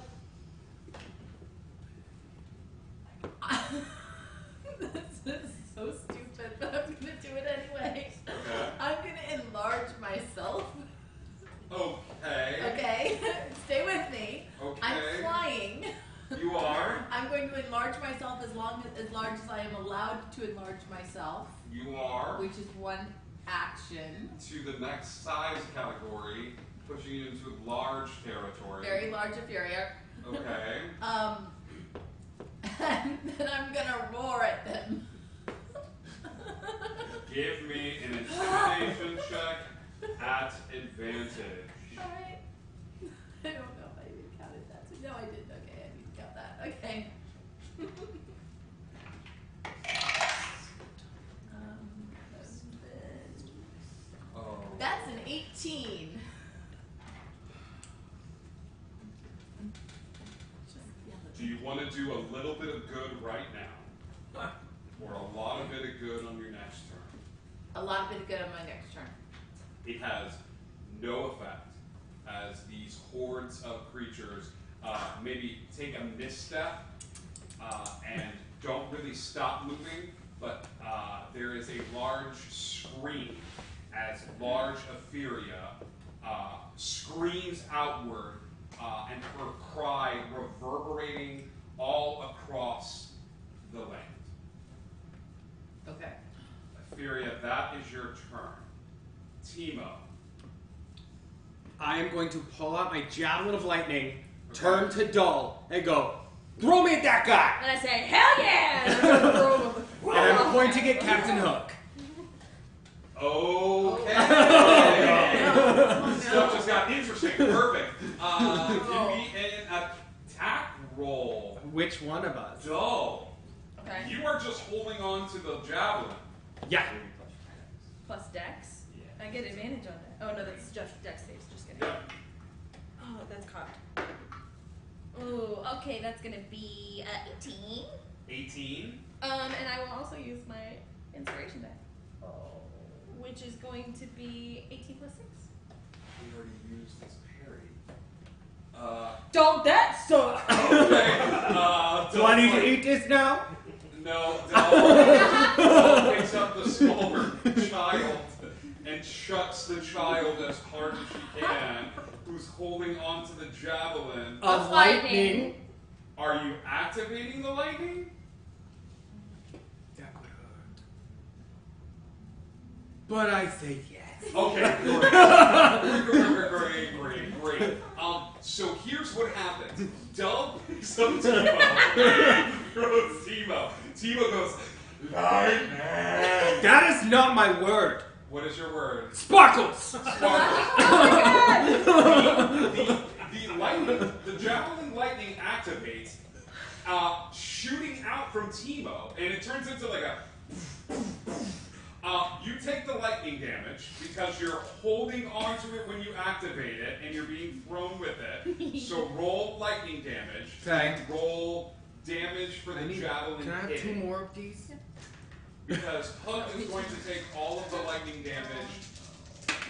This is so stupid, but I'm gonna do it anyway. Okay. I'm gonna enlarge myself. Okay. Okay, stay with me. Okay. I'm flying. You are. I'm going to enlarge myself as large as I am allowed to enlarge myself. You are. Which is one action. To the next size category, pushing you into large territory. Very large area. Okay. And then I'm gonna roar at them. Give me an intimidation check at advantage. Alright. I don't know if I even counted that. So, no, I didn't. Okay, I need to count that. Okay. Oh. That's an 18. Do you want to do a little bit of good right now? Or a lot of bit of good on your next turn? A lot of it good on my next turn. It has no effect as these hordes of creatures maybe take a misstep and don't really stop moving, but there is a large scream as large Ophelia screams outward and her cry reverberating all across the land. Okay. Ophelia, that is your turn. Timo. I am going to pull out my javelin of lightning, turn to Dull, and go, throw me at that guy! And I say, hell yeah! And I'm pointing at Captain Hook. Okay. Stuff just got interesting. Perfect. Give me an attack roll. Which one of us? Dull. Okay. You are just holding on to the javelin. Yeah. Plus Dex. Yeah. I get advantage on that. Oh no, that's just Dex saves. Just kidding. Yep. Oh, that's cocked. Oh, okay, that's gonna be 18. 18. And I will also use my inspiration die, Oh. which is going to be 18 plus 6. We already used this parry. Don't that suck? Okay. Do I need to eat this now? No. Dell picks up the smaller child and shuts the child as hard as she can, who's holding onto the javelin. Of lightning. Are you activating the lightning? That would hurt. But I say yes. Okay, great. So here's what happens. Dub picks up Timo. Throws Timo. Timo goes, lightning. That is not my word. What is your word? Sparkles. Sparkles. The lightning, the javelin lightning activates, shooting out from Timo, and it turns into like a. You take the lightning damage because you're holding onto it when you activate it, and you're being thrown with it. So roll lightning damage. Okay. Roll damage for the javelin Can I have hit. 2 more of these? Because Hook is going to take all of the lightning damage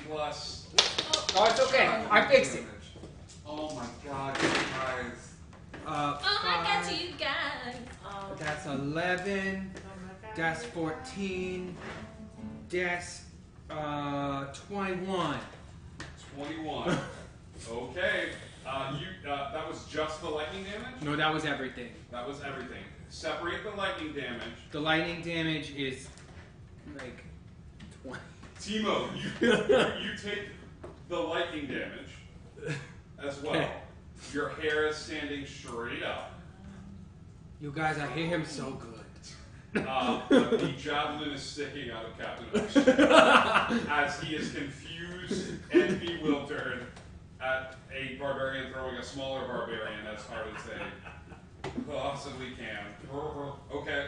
plus. Oh, it's okay. I fixed it. Oh my god, you guys. I got you guys. That's 11. That's 14. That's 21. 21. Okay. That was just the lightning damage? No, that was everything. That was everything. Separate the lightning damage. The lightning damage is like 20. Timo, you take the lightning damage as well. Okay. Your hair is standing straight up. You guys, I hear him so good. The javelin is sticking out of Captain Hook's as he is confused and bewildered at a barbarian throwing a smaller barbarian as hard as they possibly can. Okay.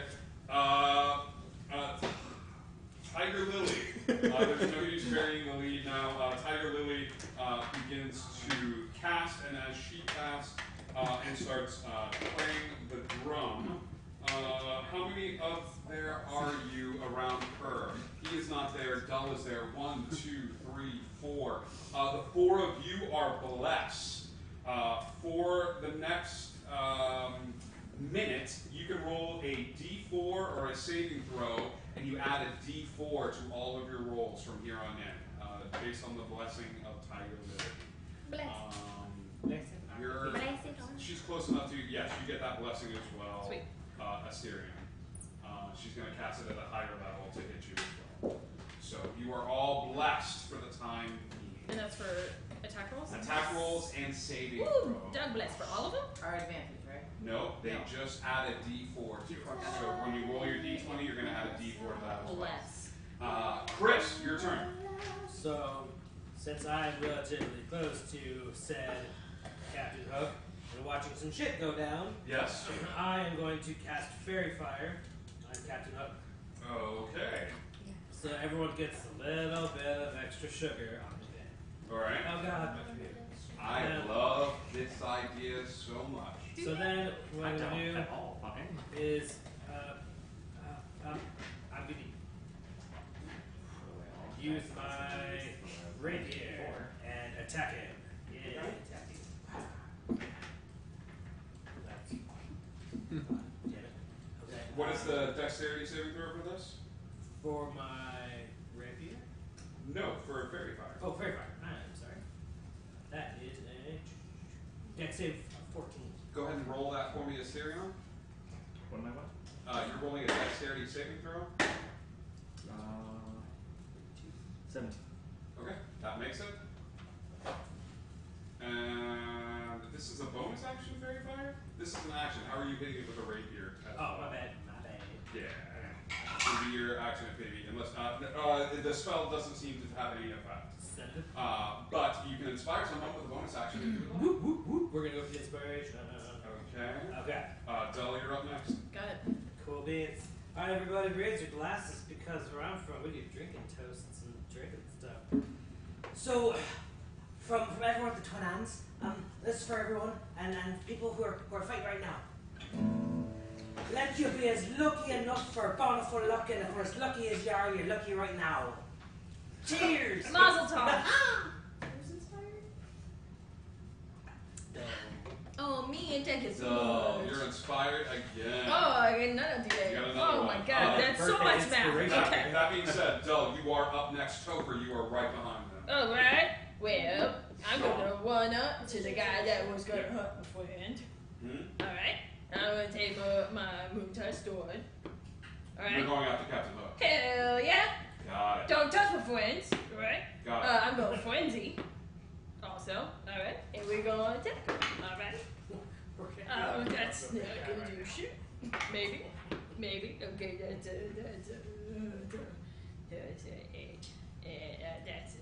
Tiger Lily. There's no use burying the lead now. Tiger Lily begins to cast, and as she casts and starts playing the drum, how many of there are you around her? He is not there. Dull is there. 1, 2, 3, 4. The 4 of you are blessed. For the next minute, you can roll a d4 or a saving throw, and you add a d4 to all of your rolls from here on in, based on the blessing of Tiger Lily. She's close enough to, yes, you get that blessing as well. Sweet. Assyrian. She's going to cast it at a higher level to hit you as well. So you are all blessed for the time being. And that's for attack rolls? Attack rolls and saving Ooh, throw. Doug bless for all of them? Our advantage, right? No, they just add a d4 to it. So when you roll your d20, you're going to add a d4 to that as well. Bless. Chris, your turn. So, since I'm relatively close to said Captain Hook and watching some shit go down, Yes. I am going to cast Fairy Fire on Captain Hook. Okay. So everyone gets a little bit of extra sugar on the day. All right. Oh god, much beer. I love this idea so much. So then what I I'm don't going to at all. Fine. do is, I'm going to use my rapier and attack him. Yeah, attack him. That's damn it. Okay. What is the dexterity saving throw for this? For my rapier? No, for fairy fire. Oh, Fairy Fire. I'm sorry. That is a dex save 14. Go ahead and roll that for me, Assyrian. What am I what? You're rolling a dexterity saving throw. 17. Okay, that makes it. And this is a bonus action, fairy fire? This is an action. How are you hitting it with a rapier? Oh, my bad. Yeah. Should be your action, baby. Unless the spell doesn't seem to have any effect. But you can inspire someone with a bonus action if you would like. Whoop, whoop, whoop. We're gonna go for the inspiration. Okay. Okay. Del, you're up next. Got it. Cool beans. Alright, everybody, raise your glasses because where I'm from, we do drinking toasts and drinking stuff. So, from everyone at the Twin Hands, this is for everyone and people who are fighting right now. Let you be as lucky enough for bountiful luck, and if we're as lucky as you are, you're lucky right now. Cheers! Mazel tov. Who's inspired? Oh, me and Jack is Del, you're inspired again. Oh, I get another D8. You got another Oh one. my god, that's so Birthday much math. inspiration. Okay. That being said, Del, you are up next. Topher, you are right behind them. Alright. Well, I'm gonna run up to the guy that was gonna hunt beforehand. Alright. I'm gonna take my Moontide sword. You're Alright. going after Captain Hook. Hell yeah. Got it. Don't touch my friends. Alright. Got it. I'm going frenzy. Also. Alright. And we're gonna attack him. Alright. That's not gonna do shit. Maybe. Okay, that's a 8. And that's a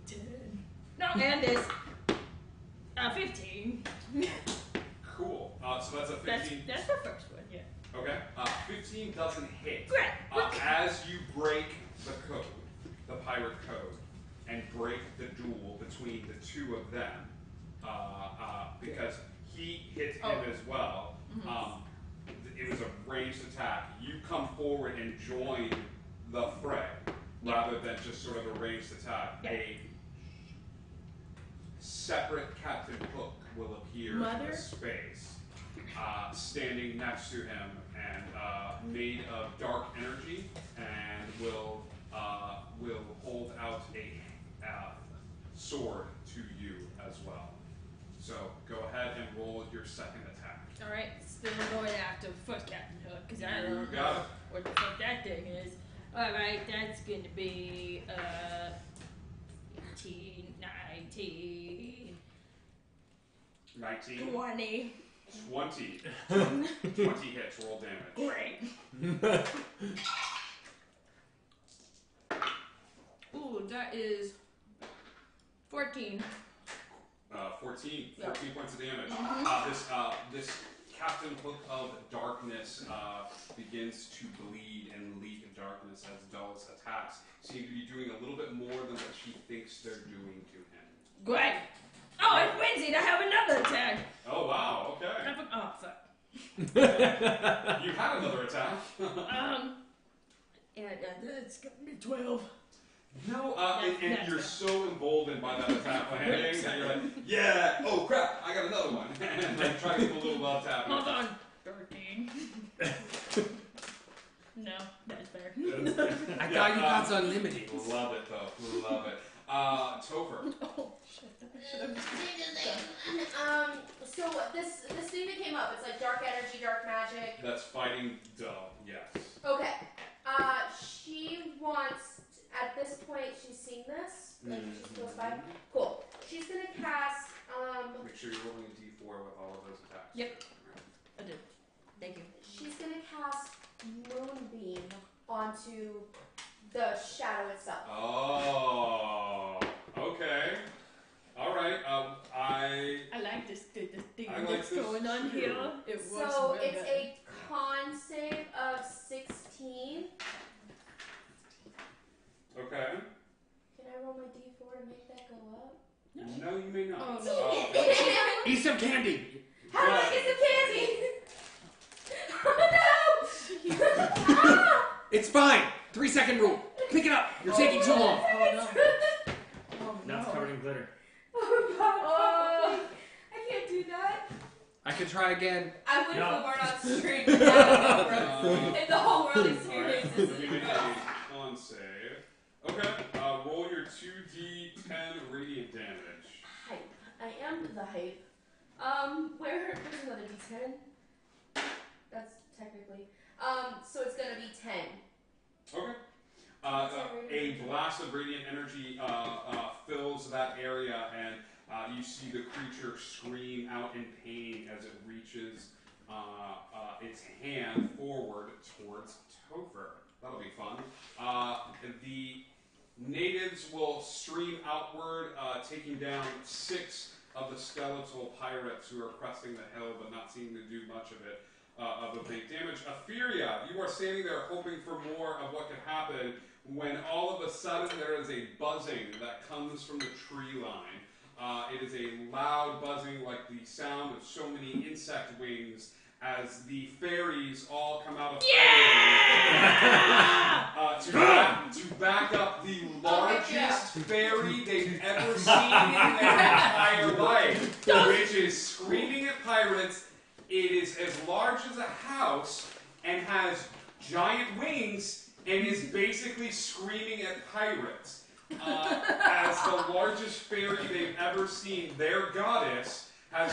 10. No, and this 15. Cool. So that's a 15. That's the first one, yeah. Okay. 15 doesn't hit. Great. As you break the code, the pirate code, and break the duel between the two of them, because he hit him as well. It was a ranged attack. You come forward and join the fray rather than just sort of a ranged attack. Yeah. A separate Captain Hook will appear in the space, standing next to him and made of dark energy, and will hold out a sword to you as well. So go ahead and roll your second attack. Alright, still going after first Captain Hook, because I You don't got know it. what the fuck that thing is. Alright, that's gonna be 18, 19, 19. 20. 20. 20 hits, roll damage. Great. Ooh, that is 14. 14 Yeah. points of damage. This Captain Hook of Darkness begins to bleed and leak in darkness as Dul's attacks seem to be doing a little bit more than what she thinks they're doing to him. Great. Oh, I'm frenzied. I have another attack. Oh, wow, okay. Oh, fuck. You had another attack. Yeah, it's gonna be 12. No, and you're so emboldened by that attack landing that you're like, yeah, oh crap, I got another one. And like try to get a little love tap. Hold on. 13. No, that's fair. I thought you got unlimited. Love it though, love it. Topher. Oh, shit. So this thing that came up, it's like dark energy, dark magic. That's fighting Dull, yes. Okay. She wants, at this point, she's seen this. Like, she's close by. Cool. She's gonna cast, Make sure you're rolling a d4 with all of those attacks. Yep. I did. Thank you. she's gonna cast Moonbeam onto the shadow itself. Oh, okay. All right. I like this thing that's going on too. here. It works So well it's better. a con save of 16. Okay. Can I roll my d4 to make that go up? No, you may not. Oh, no. Eat some candy. How do I get some candy? Oh no! It's fine. 3-second rule. Pick it up. You're taking too long. Oh, no. Oh, Now it's no. covered in glitter. Oh god, I can't do that. I can try again. I would No. have weren't on stream, but now it's gross. And the whole world Alright, experiences let this. me make a con save. Okay, roll your 2d10 radiant damage. Hype. I am the hype. Where's another d10? That's technically. So it's gonna be 10. Okay. A blast of radiant energy fills that area, and you see the creature scream out in pain as it reaches its hand forward towards Topher. That'll be fun. flames will stream outward, taking down 6 of the skeletal pirates who are cresting the hill, but not seeming to do much of it, of a big damage. Etheria, you are standing there hoping for more of what could happen, when all of a sudden there is a buzzing that comes from the tree line. It is a loud buzzing, like the sound of so many insect wings, as the fairies all come out of to back up the largest fairy they've ever seen in their entire life, which is screaming at pirates. It is as large as a house and has giant wings and is basically screaming at pirates. As the largest fairy they've ever seen, their goddess has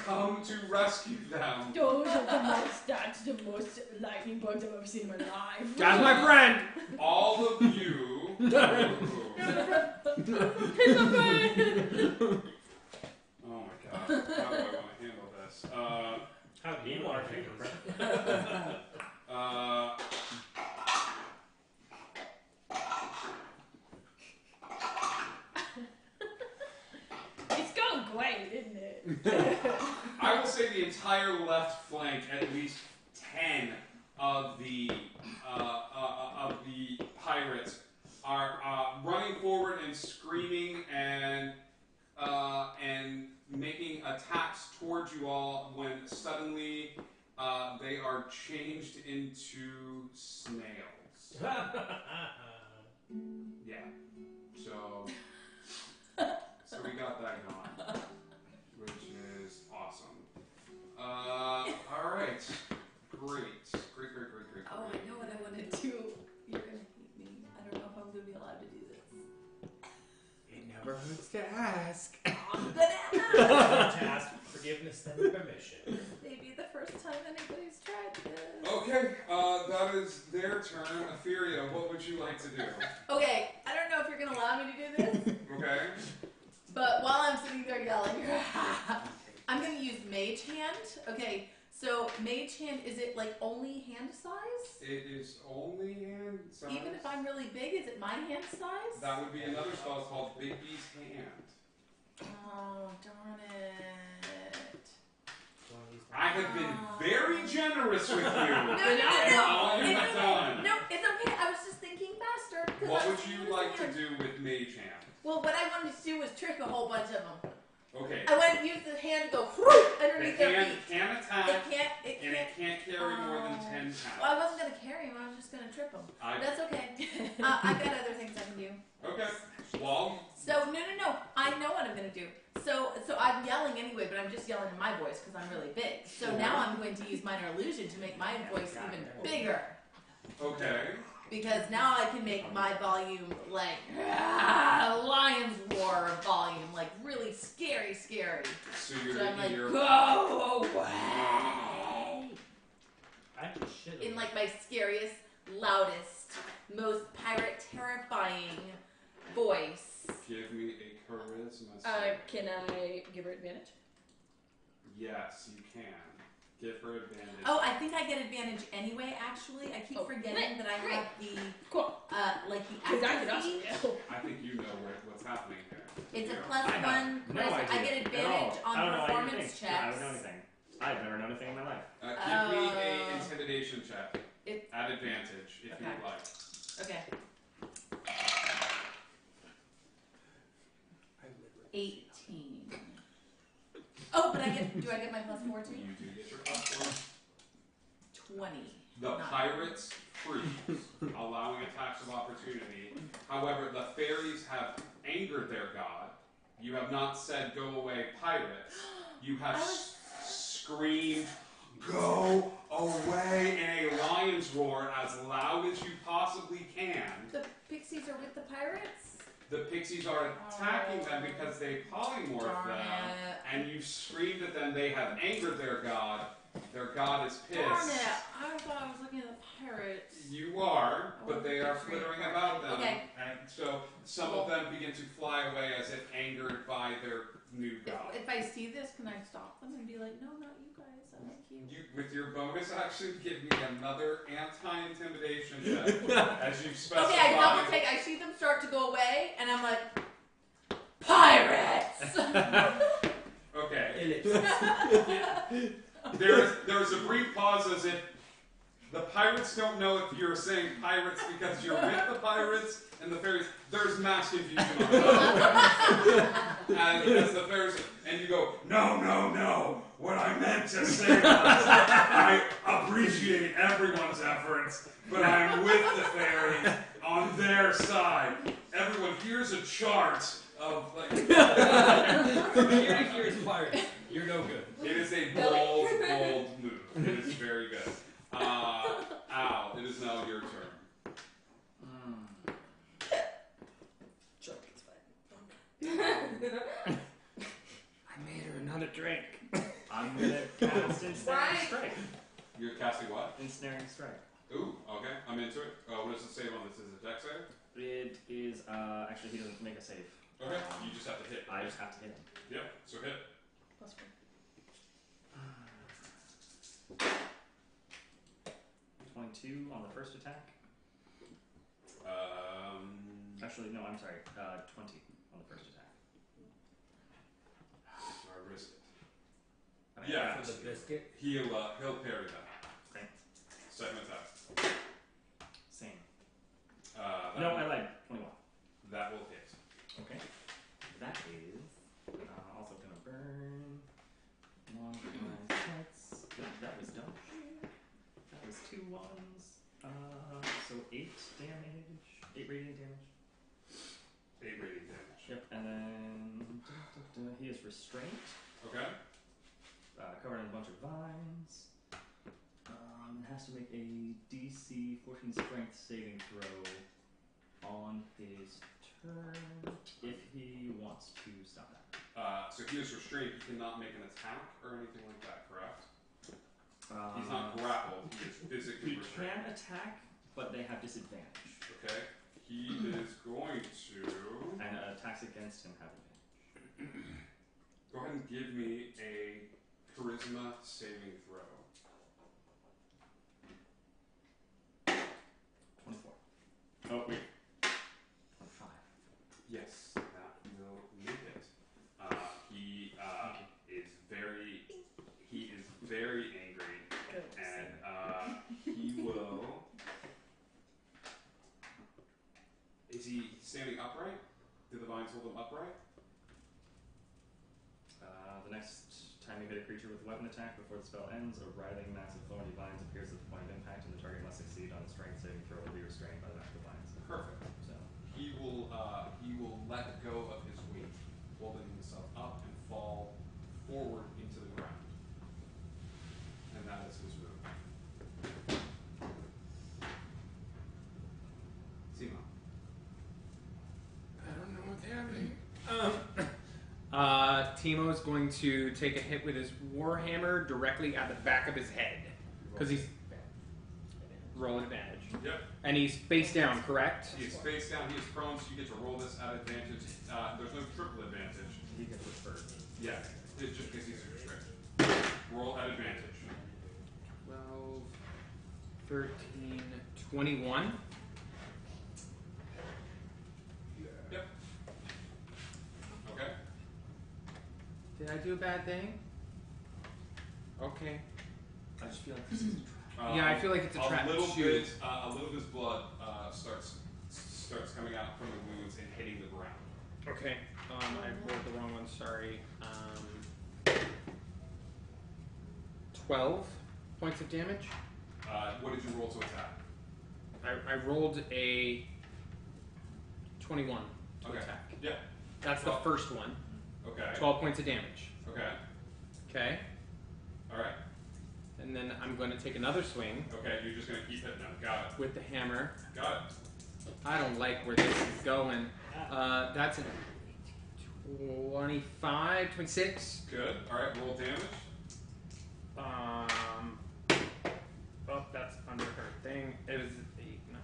come to rescue them. That's the most lightning bugs I've ever seen in my life. That's my friend! All of you. He's a friend! Oh my god. How do I want to handle this? How do you want to take a breath? It's going great, isn't it? I will say the entire left flank, at least 10 of the pirates are running forward and screaming and making attacks towards you all when suddenly they are changed into snails. Yeah. So we got that going, which is awesome. All right. Great. Oh, I know what I want to do. You're gonna hate me. I don't know if I'm gonna be allowed to do this. It never hurts to ask. I'm gonna To ask forgiveness and permission. Maybe the first time anybody's tried this. Okay. That is their turn. Etheria, what would you like to do? Okay, I don't know if you're gonna allow me to do this, Okay. but while I'm sitting there yelling, I'm gonna use Mage Hand. Okay, so Mage Hand, is it like only hand size? It is only hand size. Even if I'm really big, is it my hand size? That would be another spell called Big B's Hand. Oh, darn it. I have been very generous with you. No, All you have done. No, it's okay. I was just thinking faster. 'Cause What I was would you thinking like to hand. do with Mage Hand? Well, what I wanted to do was trick a whole bunch of them. Okay. I wanted to use the hand to go whoop The underneath their hand feet. can attack, It can't. and it can't carry more than 10 Well, I pounds. wasn't gonna carry him. I was just gonna trip him. That's okay. I've got other things I can do. Okay. Well, So no. I know what I'm gonna do. So I'm yelling anyway, but I'm just yelling in my voice because I'm really big. So now I'm going to use minor illusion to make my voice even bigger. okay. Because now I can make my volume like lion's roar volume, like really scary. So you're So I'm making like, your. go away! In like my scariest, loudest, most pirate terrifying voice. Give me a charisma save. Can I give her advantage? Yes, you can. Give her advantage. Oh, I think I get advantage anyway, actually. I keep forgetting that I have the, like the Because I could also accuracy. yell. I think you know what's happening here. It's a Yeah. plus I have one. no I idea get at advantage all. I don't on know performance anything. checks. I don't know anything. I've never known anything in my life. Give me a intimidation check. At advantage, if Okay. you'd like. Okay. 18. Oh, but do I get my plus 4 too? You do get your plus 4. 20. The Not- pirates freeze, allowing attacks of opportunity. However, the fairies have angered their god. You have not said, go away, pirates. You have screamed, go away, in a lion's roar as loud as you possibly can. The pixies are with the pirates? The pixies are attacking them because they polymorph Darn them, it. and you screamed at them. They have angered their god. Their god is pissed. Darn it. I thought I was looking at the pirates. You are, but they are flittering about them. Okay. And so some of them begin to fly away as if angered by their new god. If I I see this, can I stop them and be like, no, not you guys, I like you? You, with your bonus action, give me another anti-intimidation check, as you've specified. Okay, I double take. I see them start to go away, and I'm like, pirates! Okay. There's a brief pause as if the pirates don't know if you're saying pirates because you're with the pirates and the fairies. There's mass confusion on as the fairies, and you go, no. What I meant to say was, I appreciate everyone's efforts, but I'm with the fairies on their side. Everyone, here's a chart of like. From here to here is pirates. You're no good. It is a bold move. It is very good. Al, it is now your turn. Chuck, it's fine. I made her another drink. I'm gonna cast Ensnaring Strike. You're casting what? Ensnaring Strike. Ooh, okay. I'm into it. What does it save on this? Is it a dex save? It is, actually he doesn't make a save. Okay, you just have to hit. I just have to hit. Yep, so hit. +1. 22 on the first attack. Actually, no, I'm sorry. 20 on the first attack. So I risk it. Okay. Yeah, For the biscuit. he'll parry that. Okay. Second attack. Same. That No, will, I lied. 21. that will hit. Okay. That is also gonna burn one of my sights. That was dumb. That was 2 ones. So 8 damage. 8 radiant damage. 8 radiant damage. Yep. And then he is restrained. Okay. Covered in a bunch of vines. Has to make a DC 14 strength saving throw on his turn if he wants to stop that. So he is restrained. He cannot make an attack or anything like that, correct? He's not grappled. He is physically He restrained. can attack, but they have disadvantage. Okay. He is going to. And attacks against him have advantage. Go ahead and give me a charisma saving throw. 24. Oh, wait. 25. Yes, that will make it. He is very angry, Good. and he will. Is he standing upright? Do the vines hold him upright? The next time you hit a creature with a weapon attack before the spell ends, a writhing mass of thorny vines appears at the point of impact, and the target must succeed on a strength saving throw or be restrained by the magical vines. Perfect. So He will let go of his weight, holding himself up and fall forward into the ground. And that is his move. Sima. I don't know what's happening. Timo's going to take a hit with his warhammer directly at the back of his head. Because he's... Roll advantage. Yep. And he's face down, correct? He is face down, he is prone, so you get to roll this at advantage. There's no triple advantage. he gets referred. Yeah, it's just because he's restricted. Roll at advantage. 12, 13, 21. Yep. Okay. Did I do a bad thing? Okay. I just feel like this is a trap. Yeah, I feel like it's a trap little too. bit, a little of his blood starts coming out from the wounds and hitting the ground. Okay. I rolled the wrong one. Sorry. 12 points of damage. What did you roll to attack? I rolled a 21 to Okay. attack. Yeah. That's the first one. Okay. 12 points of damage. Okay. Okay. All right. And then I'm going to take another swing Okay. You're just gonna keep hitting him. Got it. with the hammer. Got it. I don't like where this is going. That's a 25, 26. Good. All right. Roll damage. Oh, that's under her thing. It was 8, 9,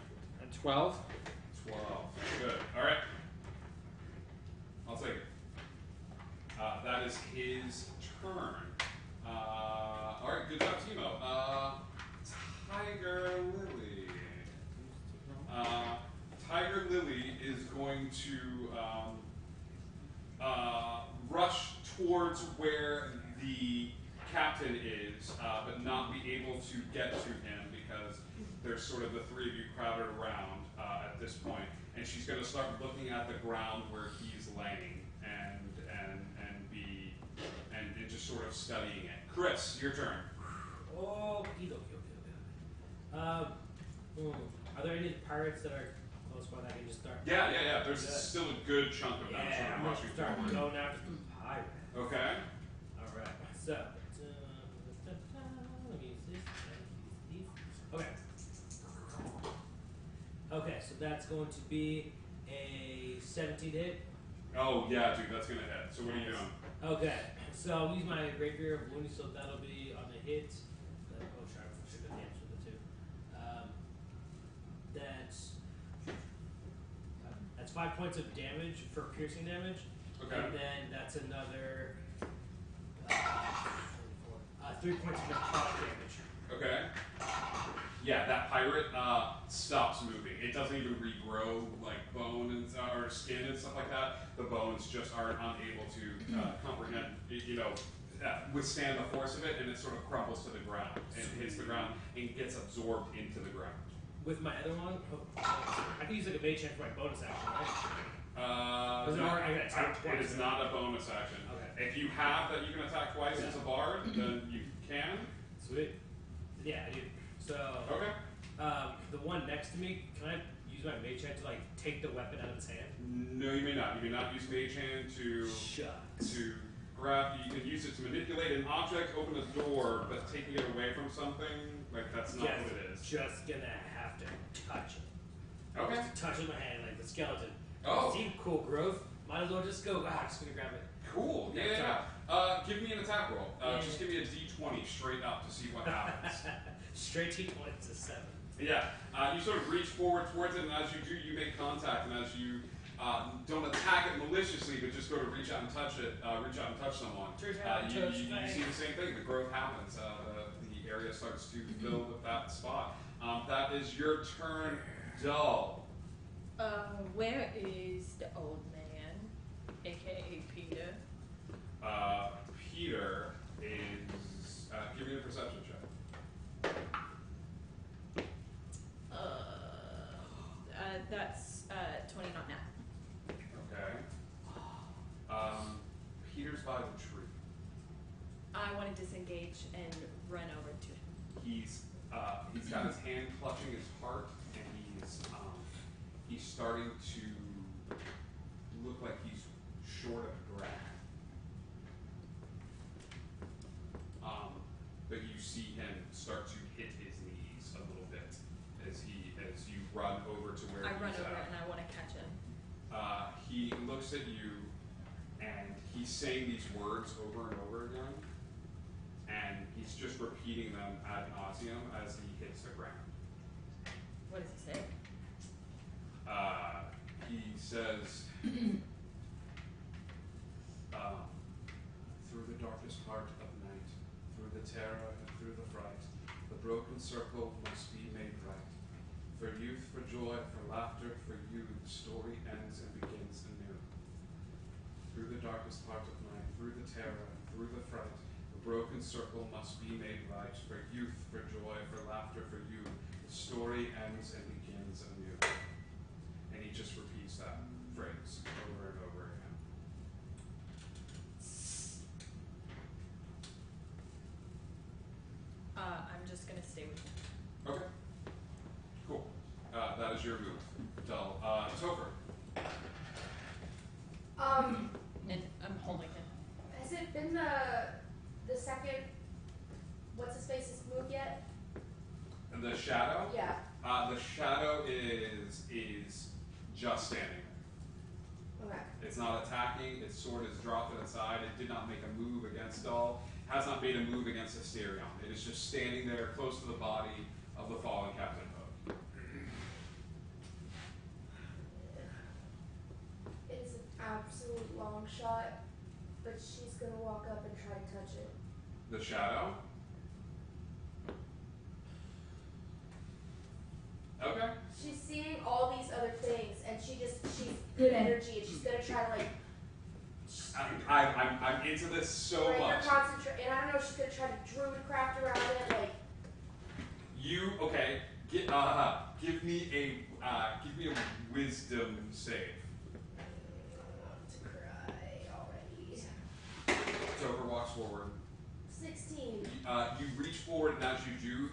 12. 12. Good. All right. I'll take it. That that is his turn. Alright, good job, Timo. Tiger Lily. Tiger Lily is going to rush towards where the captain is, but not be able to get to him because there's sort of the three of you crowded around at this point. And she's going to start looking at the ground where he's laying and just sort of studying it. Chris, your turn. Oh, are there any pirates that are close by that I can just start? Yeah. There's still a good chunk of them. Yeah, I'm gonna start going after some pirates. Okay. All right. So, let me use this. Okay. Okay, so that's going to be a 17 to hit. Oh yeah, dude, that's gonna hit. So what are you doing? Okay, so I'll use my Rapier of Wounding, so that'll be on the hit. Oh, sure, I should have damage with it too. That's 5 points of damage for piercing damage. Okay. And then that's another 3 points of necrotic damage. Okay. Yeah, that pirate stops moving. It doesn't even regrow like bone and or skin and stuff like that. The bones just aren't unable to comprehend, withstand the force of it, and it sort of crumbles to the ground and hits the ground and gets absorbed into the ground. With my other one, I can use like a mage hand for my bonus action, right? It is not a bonus action. Okay. If you have that you can attack twice as a bard, then you can. Sweet. Yeah, I do. So, okay. The one next to me, can I use my mage hand to like take the weapon out of his hand? No, you may not. You may not use mage hand to grab. You can use it to manipulate an object, open a door, but taking it away from something, like that's not what it is. Just gonna have to touch it. Okay. Just touch with my hand like the skeleton. Oh. See, cool growth. Might as well just go. I'm just gonna grab it. Cool. Yeah. Give me an attack roll. Just give me a d20 straight up to see what happens. Straight d20 to 7. Yeah. You sort of reach forward towards it, and as you do, you make contact, and as you don't attack it maliciously, but just go to reach out and touch it, reach out and touch someone. You see the same thing. The growth happens. The area starts to fill with that spot. That is your turn, Dull. Where is the old man, aka Peter? Peter is. Give me a perception check. That's 20, not now. Okay. Peter's by the tree. I want to disengage and run over to him. He's got his hand clutching his heart, and he's starting to look like he's short of breath. But you see him start to hit his knees a little bit as you run over to where I he's run over at. and I want to catch him. He looks at you, and he's saying these words over and over again, and he's just repeating them ad nauseum as he hits the ground. What does he say? He says, through the darkest heart of night, through the terror and through the fright, the broken circle must be made right. For youth, for joy, for laughter, for you, the story ends and begins anew. Through the darkest part of night, through the terror and through the fright, the broken circle must be made right. For youth, for joy, for laughter, for you, the story ends and begins anew. And he just repeats that phrase over and over again. I'm just going to stay with him. Okay. Cool. That is your move, Dull. Topher. And I'm holding him. Has it been the second what's his face's move yet? And the shadow? Yeah. The shadow is just standing there. Okay. It's not attacking. Its sword is dropped to the side. It did not make a move against Dull. Has not made a move against Asterion. It is just standing there close to the body of the fallen Captain Hook. It's an absolute long shot. but she's gonna walk up and try to touch it. The shadow? Okay. She's seeing all these other things, and she's good energy, and she's gonna try to like. I'm into this so like much. And I don't know, she's gonna try to druidcraft around it, like. You okay? Give me a wisdom save. To cry already. Tover walks forward. 16. You reach forward, and as you do,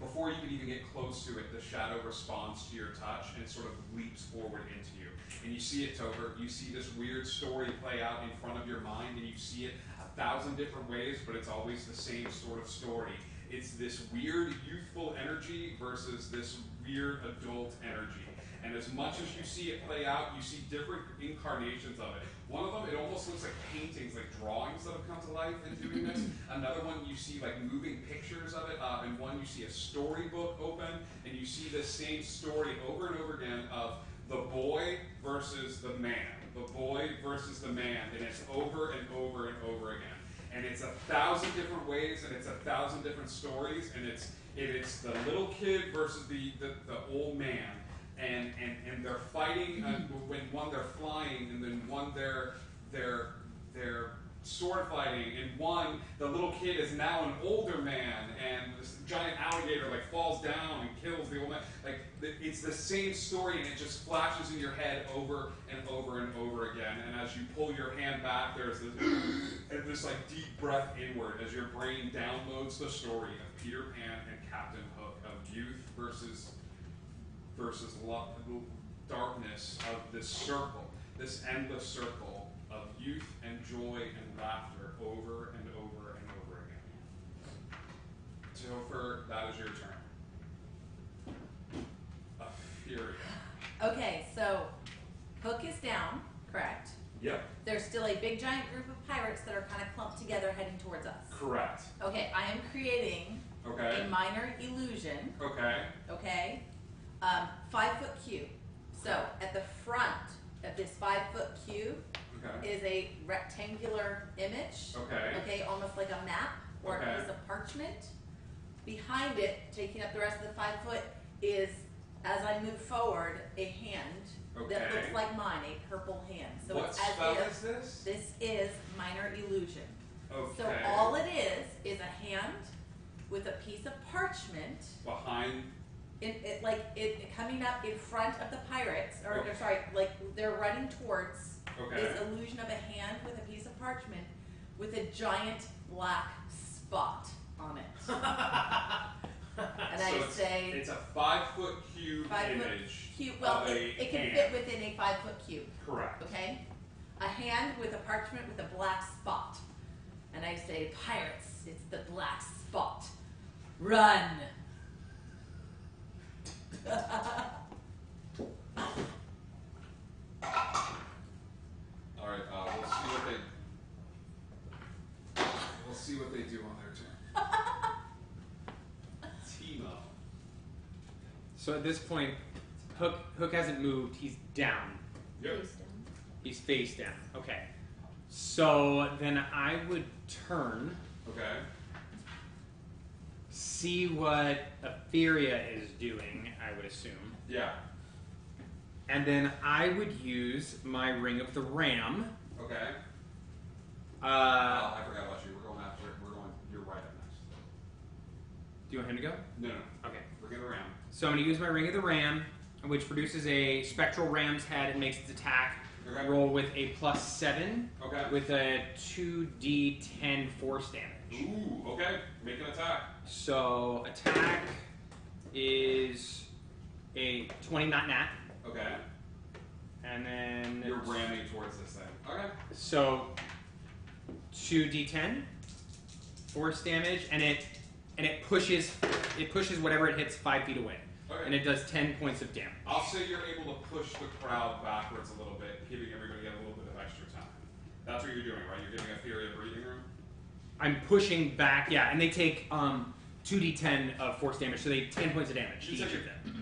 before you can even get close to it, the shadow responds to your touch and it sort of leaps forward into you. And you see it, Tover. You see this weird story play out in front of your mind, and you see it 1,000 different ways, but it's always the same sort of story. It's this weird youthful energy versus this weird adult energy. And as much as you see it play out, you see different incarnations of it. One of them, it almost looks like paintings, like drawings that have come to life in doing this. Another one, you see like moving pictures of it. And one, you see a storybook open, and you see this same story over and over again of the boy versus the man. The boy versus the man. And it's over and over and over again. And it's 1,000 different ways, and it's 1,000 different stories, and it's the little kid versus the old man. And they're fighting when one they're flying, and then one they're sword fighting, and one the little kid is now an older man, and this giant alligator like falls down and kills the old man. Like it's the same story, and it just flashes in your head over and over and over again. And as you pull your hand back, there's this like deep breath inward as your brain downloads the story of Peter Pan and Captain Hook, of youth versus darkness, of this circle, this endless circle of youth and joy and laughter over and over and over again. Topher, that is your turn. A fury. Okay, so Hook is down, correct? Yep. There's still a big giant group of pirates that are kind of clumped together heading towards us. Correct. Okay, I am creating a minor illusion. Okay. 5-foot cube. So at the front of this 5-foot cube is a rectangular image. Okay, almost like a map or a piece of parchment. Behind it, taking up the rest of the 5 foot, is, as I move forward, a hand that looks like mine, a purple hand. So what it's as spell if is this? This is minor illusion. Okay. So all it is a hand with a piece of parchment behind. It coming up in front of the pirates, or sorry, like they're running towards this illusion of a hand with a piece of parchment with a giant black spot on it. And so I say it's a 5-foot cube image. Well, it can fit within a 5-foot cube. Correct. Okay, a hand with a parchment with a black spot, and I say, pirates, it's the black spot. Run. All right, we'll see what they do on their turn. Timo. So at this point, Hook hasn't moved. He's down. Yep. He's face down. Okay. So then I would turn. Okay. See what Etheria is doing, I would assume. Yeah. And then I would use my Ring of the Ram. Okay. I forgot about you. You're right up next. Do you want him to go? No. Okay. Ring of the Ram. So I'm going to use my Ring of the Ram, which produces a spectral ram's head and makes its attack roll with a +7 with a 2d10 force damage. Ooh, okay. Make an attack. So attack is a 20 not nat. Okay. And then you're ramming towards this thing. Okay. So 2d10 force damage, and it pushes whatever it hits 5 feet away. Okay. And it does 10 points of damage. I'll say you're able to push the crowd backwards a little bit, giving everybody a little bit of extra time. That's what you're doing, right? You're giving Etheria breathing room? I'm pushing back, yeah, and they take 2d10 of force damage, so they 10 points of damage. You took a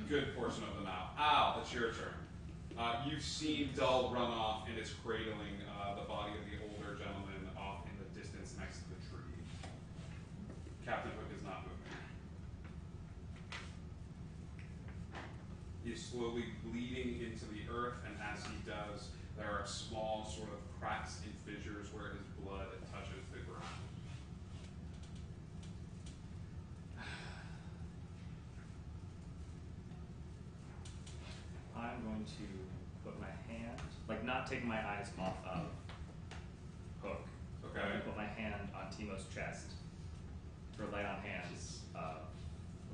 good portion of them out. Al, it's your turn. You've seen Dull run off and is cradling the body of the older gentleman next to the tree. Captain Hook is not moving. He's slowly bleeding into the earth, and as he does, there are small sort of cracks and fissures where his blood touches the ground. I'm going to put my hand, like not taking my eyes off of Hook. Okay. I'm going to put my hand on Timo's chest for lay on hands. What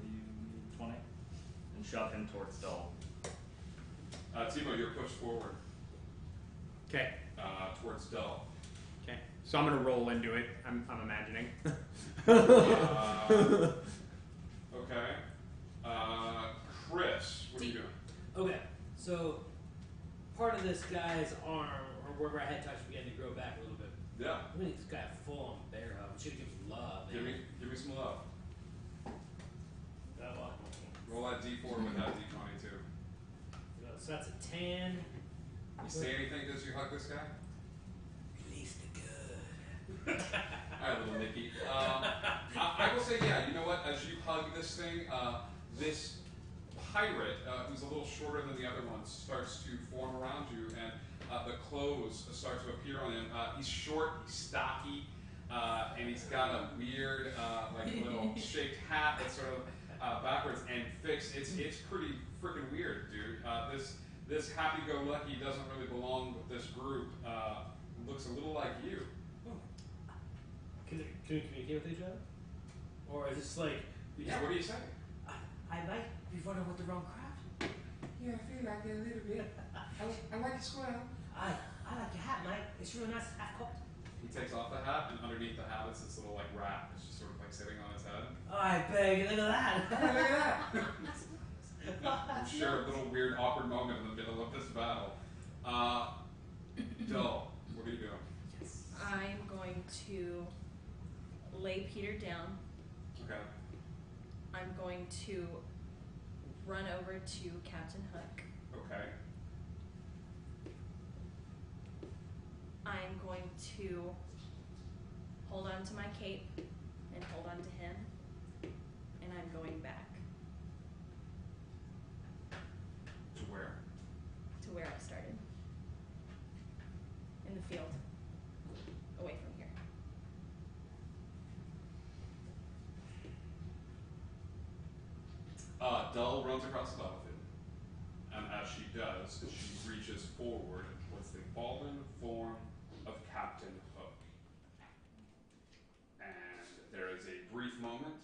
do you need, 20? And shove him towards Dull. Timo, you're pushed forward Okay. towards Dull. Okay. So I'm gonna roll into it. I'm imagining. Okay. Chris, what are you doing? Okay, so part of this guy's arm, or wherever I had touched, began to grow back a little bit. Yeah. I mean, this guy full on bear hug. We should give him love. Give man. me some love. Roll that d4 with that d20 too. So that's a 10. You say anything as you hug this guy? Release the good. All right, little Nicky. I will say, yeah. You know what? As you hug this thing, this pirate, who's a little shorter than the other ones, starts to form around you, and the clothes start to appear on him. He's short, he's stocky, and he's got a weird, like little shaped hat that's sort of backwards and fixed. It's pretty freaking weird, dude. This happy-go-lucky doesn't really belong with this group. Looks a little like you. Can we communicate with each other? Or is this like... Yeah. What do you say? I might be running with the wrong crowd. Yeah, I feel like it a little bit. I like your swell. I like your hat, mate. It's really nice, half cocked. He takes off the hat, and underneath the hat is this little like wrap. It's just sort of like sitting on his head. I beg, look at that. Look at that. I'm sure a little weird, awkward moment in the middle of this battle. Dull, what are you doing? I'm going to lay Peter down. Okay. I'm going to run over to Captain Hook. Okay. I'm going to hold on to my cape and hold on to him, and I'm going back To where? to where I started. In the field. Away from here. Dull runs across the battlefield, and as she does, she reaches forward towards the fallen form of Captain Hook. And there is a brief moment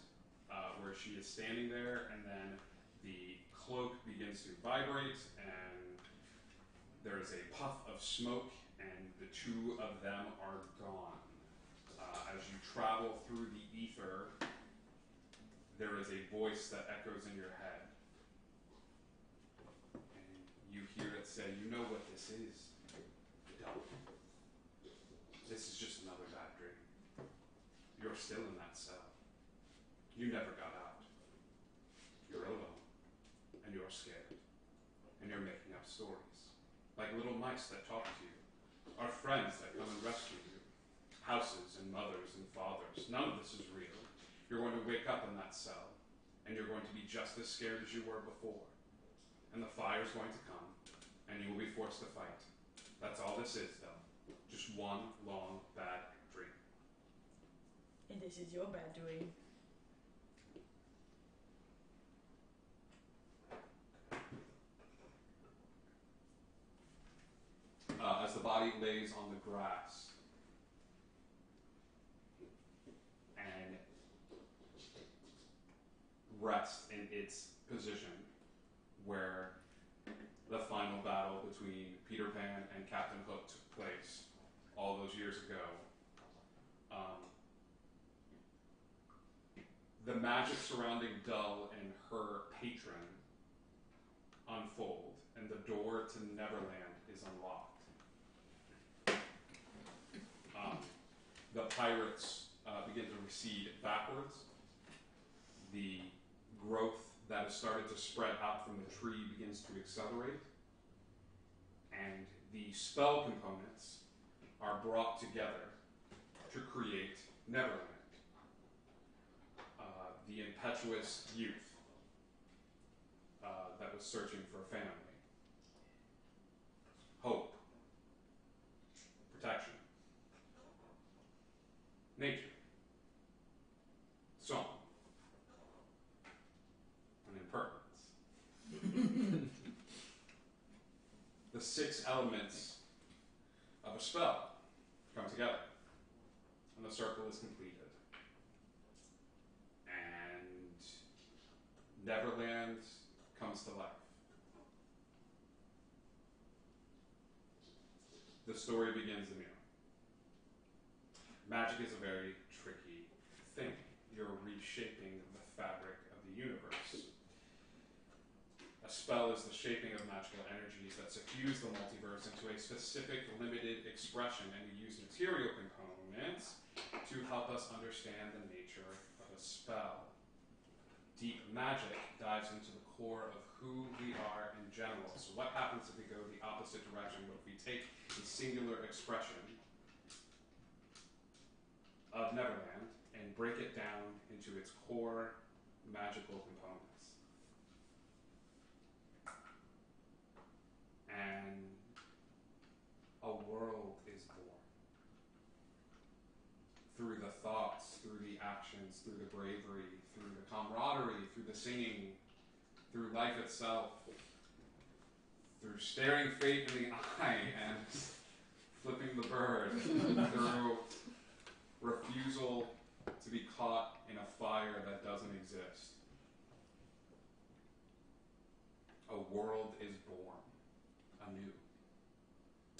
where she is standing there, and then the cloak begins to vibrate, and there is a puff of smoke, and the two of them are gone. As you travel through the ether, there is a voice that echoes in your head. And you hear it say, "You know what this is? Don't. This is just another bad dream. You're still in that cell. You never got out. You're alone. And you're scared. And you're making up stories. Like little mice that talk to you. Our friends that come and rescue you. Houses and mothers and fathers. None of this is real. You're going to wake up in that cell, and you're going to be just as scared as you were before. And the fire's going to come, and you will be forced to fight. That's all this is, though. Just one long, bad dream." And this is your bad doing. As the body lays on the grass, and rests in its position where the final battle between Peter Pan and Captain Hook took place all those years ago. The magic surrounding Dull and her patron unfold, and the door to Neverland is unlocked. The pirates begin to recede backwards. The growth that has started to spread out from the tree begins to accelerate. And the spell components are brought together to create Neverland. The impetuous youth that was searching for a family. Hope. Protection. Nature. Song. And impermanence. The 6 elements of a spell come together, and the circle is completed. And Neverland comes to life. The story begins anew. Magic is a very tricky thing. You're reshaping the fabric of the universe. A spell is the shaping of magical energies that suffuse the multiverse into a specific limited expression, and you use material components to help us understand the nature of a spell. Deep magic dives into the core of who we are in general. So what happens if we go the opposite direction? What if we take a singular expression of Neverland and break it down into its core magical components? And a world is born. Through the thoughts, through the actions, through the bravery, through the camaraderie, through the singing, through life itself, through staring fate in the eye and flipping the bird, through refusal to be caught in a fire that doesn't exist. A world is born anew,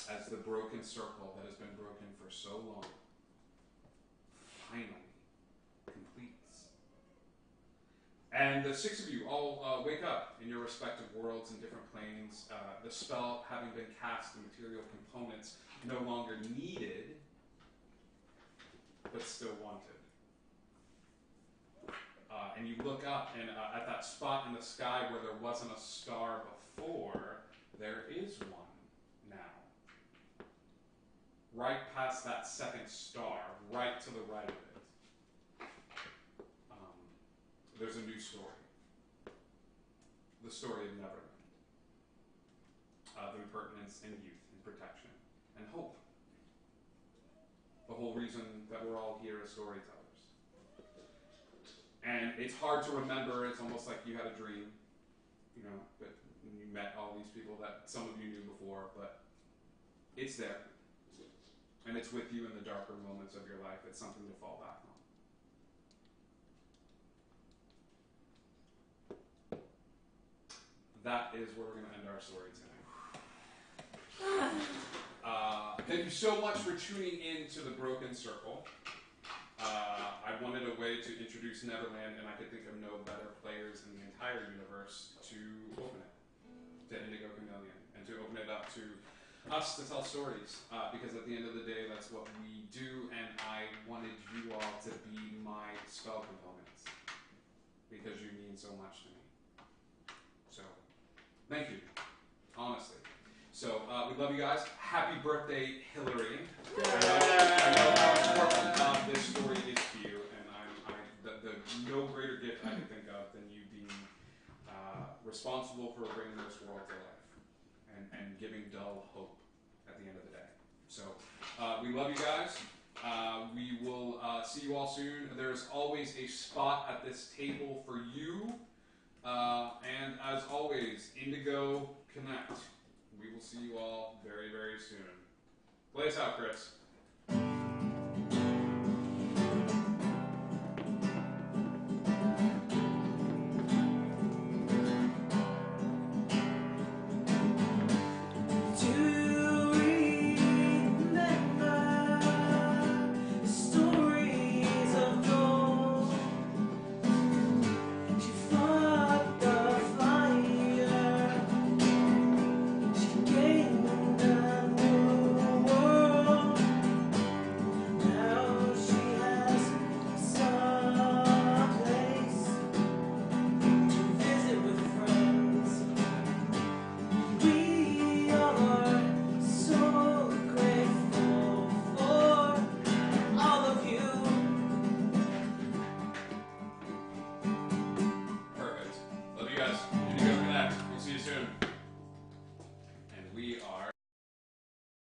as the broken circle that has been broken for so long finally completes. And the 6 of you all wake up in your respective worlds in different planes, the spell having been cast, the material components no longer needed, but still wanted. And you look up, and at that spot in the sky where there wasn't a star before, there is one now. Right past that second star, right to the right of it, there's a new story. The story of Neverland. Of impertinence and youth and protection and hope. The whole reason that we're all here as storytellers. And it's hard to remember. It's almost like you had a dream, but you met all these people that some of you knew before, but it's there. And it's with you in the darker moments of your life. It's something to fall back on. That is where we're going to end our story tonight. Thank you so much for tuning in to The Broken Circle. I wanted a way to introduce Neverland, and I could think of no better players in the entire universe to open it, to Indigo Chameleon, and to open it up to us to tell stories, because at the end of the day, that's what we do, and I wanted you all to be my spell components, because you mean so much to me. So, thank you, honestly. So, we love you guys. Happy birthday, Hillary. I know how important this story is to you, and the no greater gift I can think of than you being responsible for bringing this world to life and giving Dull hope at the end of the day. So, we love you guys. We will see you all soon. There's always a spot at this table for you. And as always, Indigo Connect. We will see you all very, very soon. Play us out, Chris.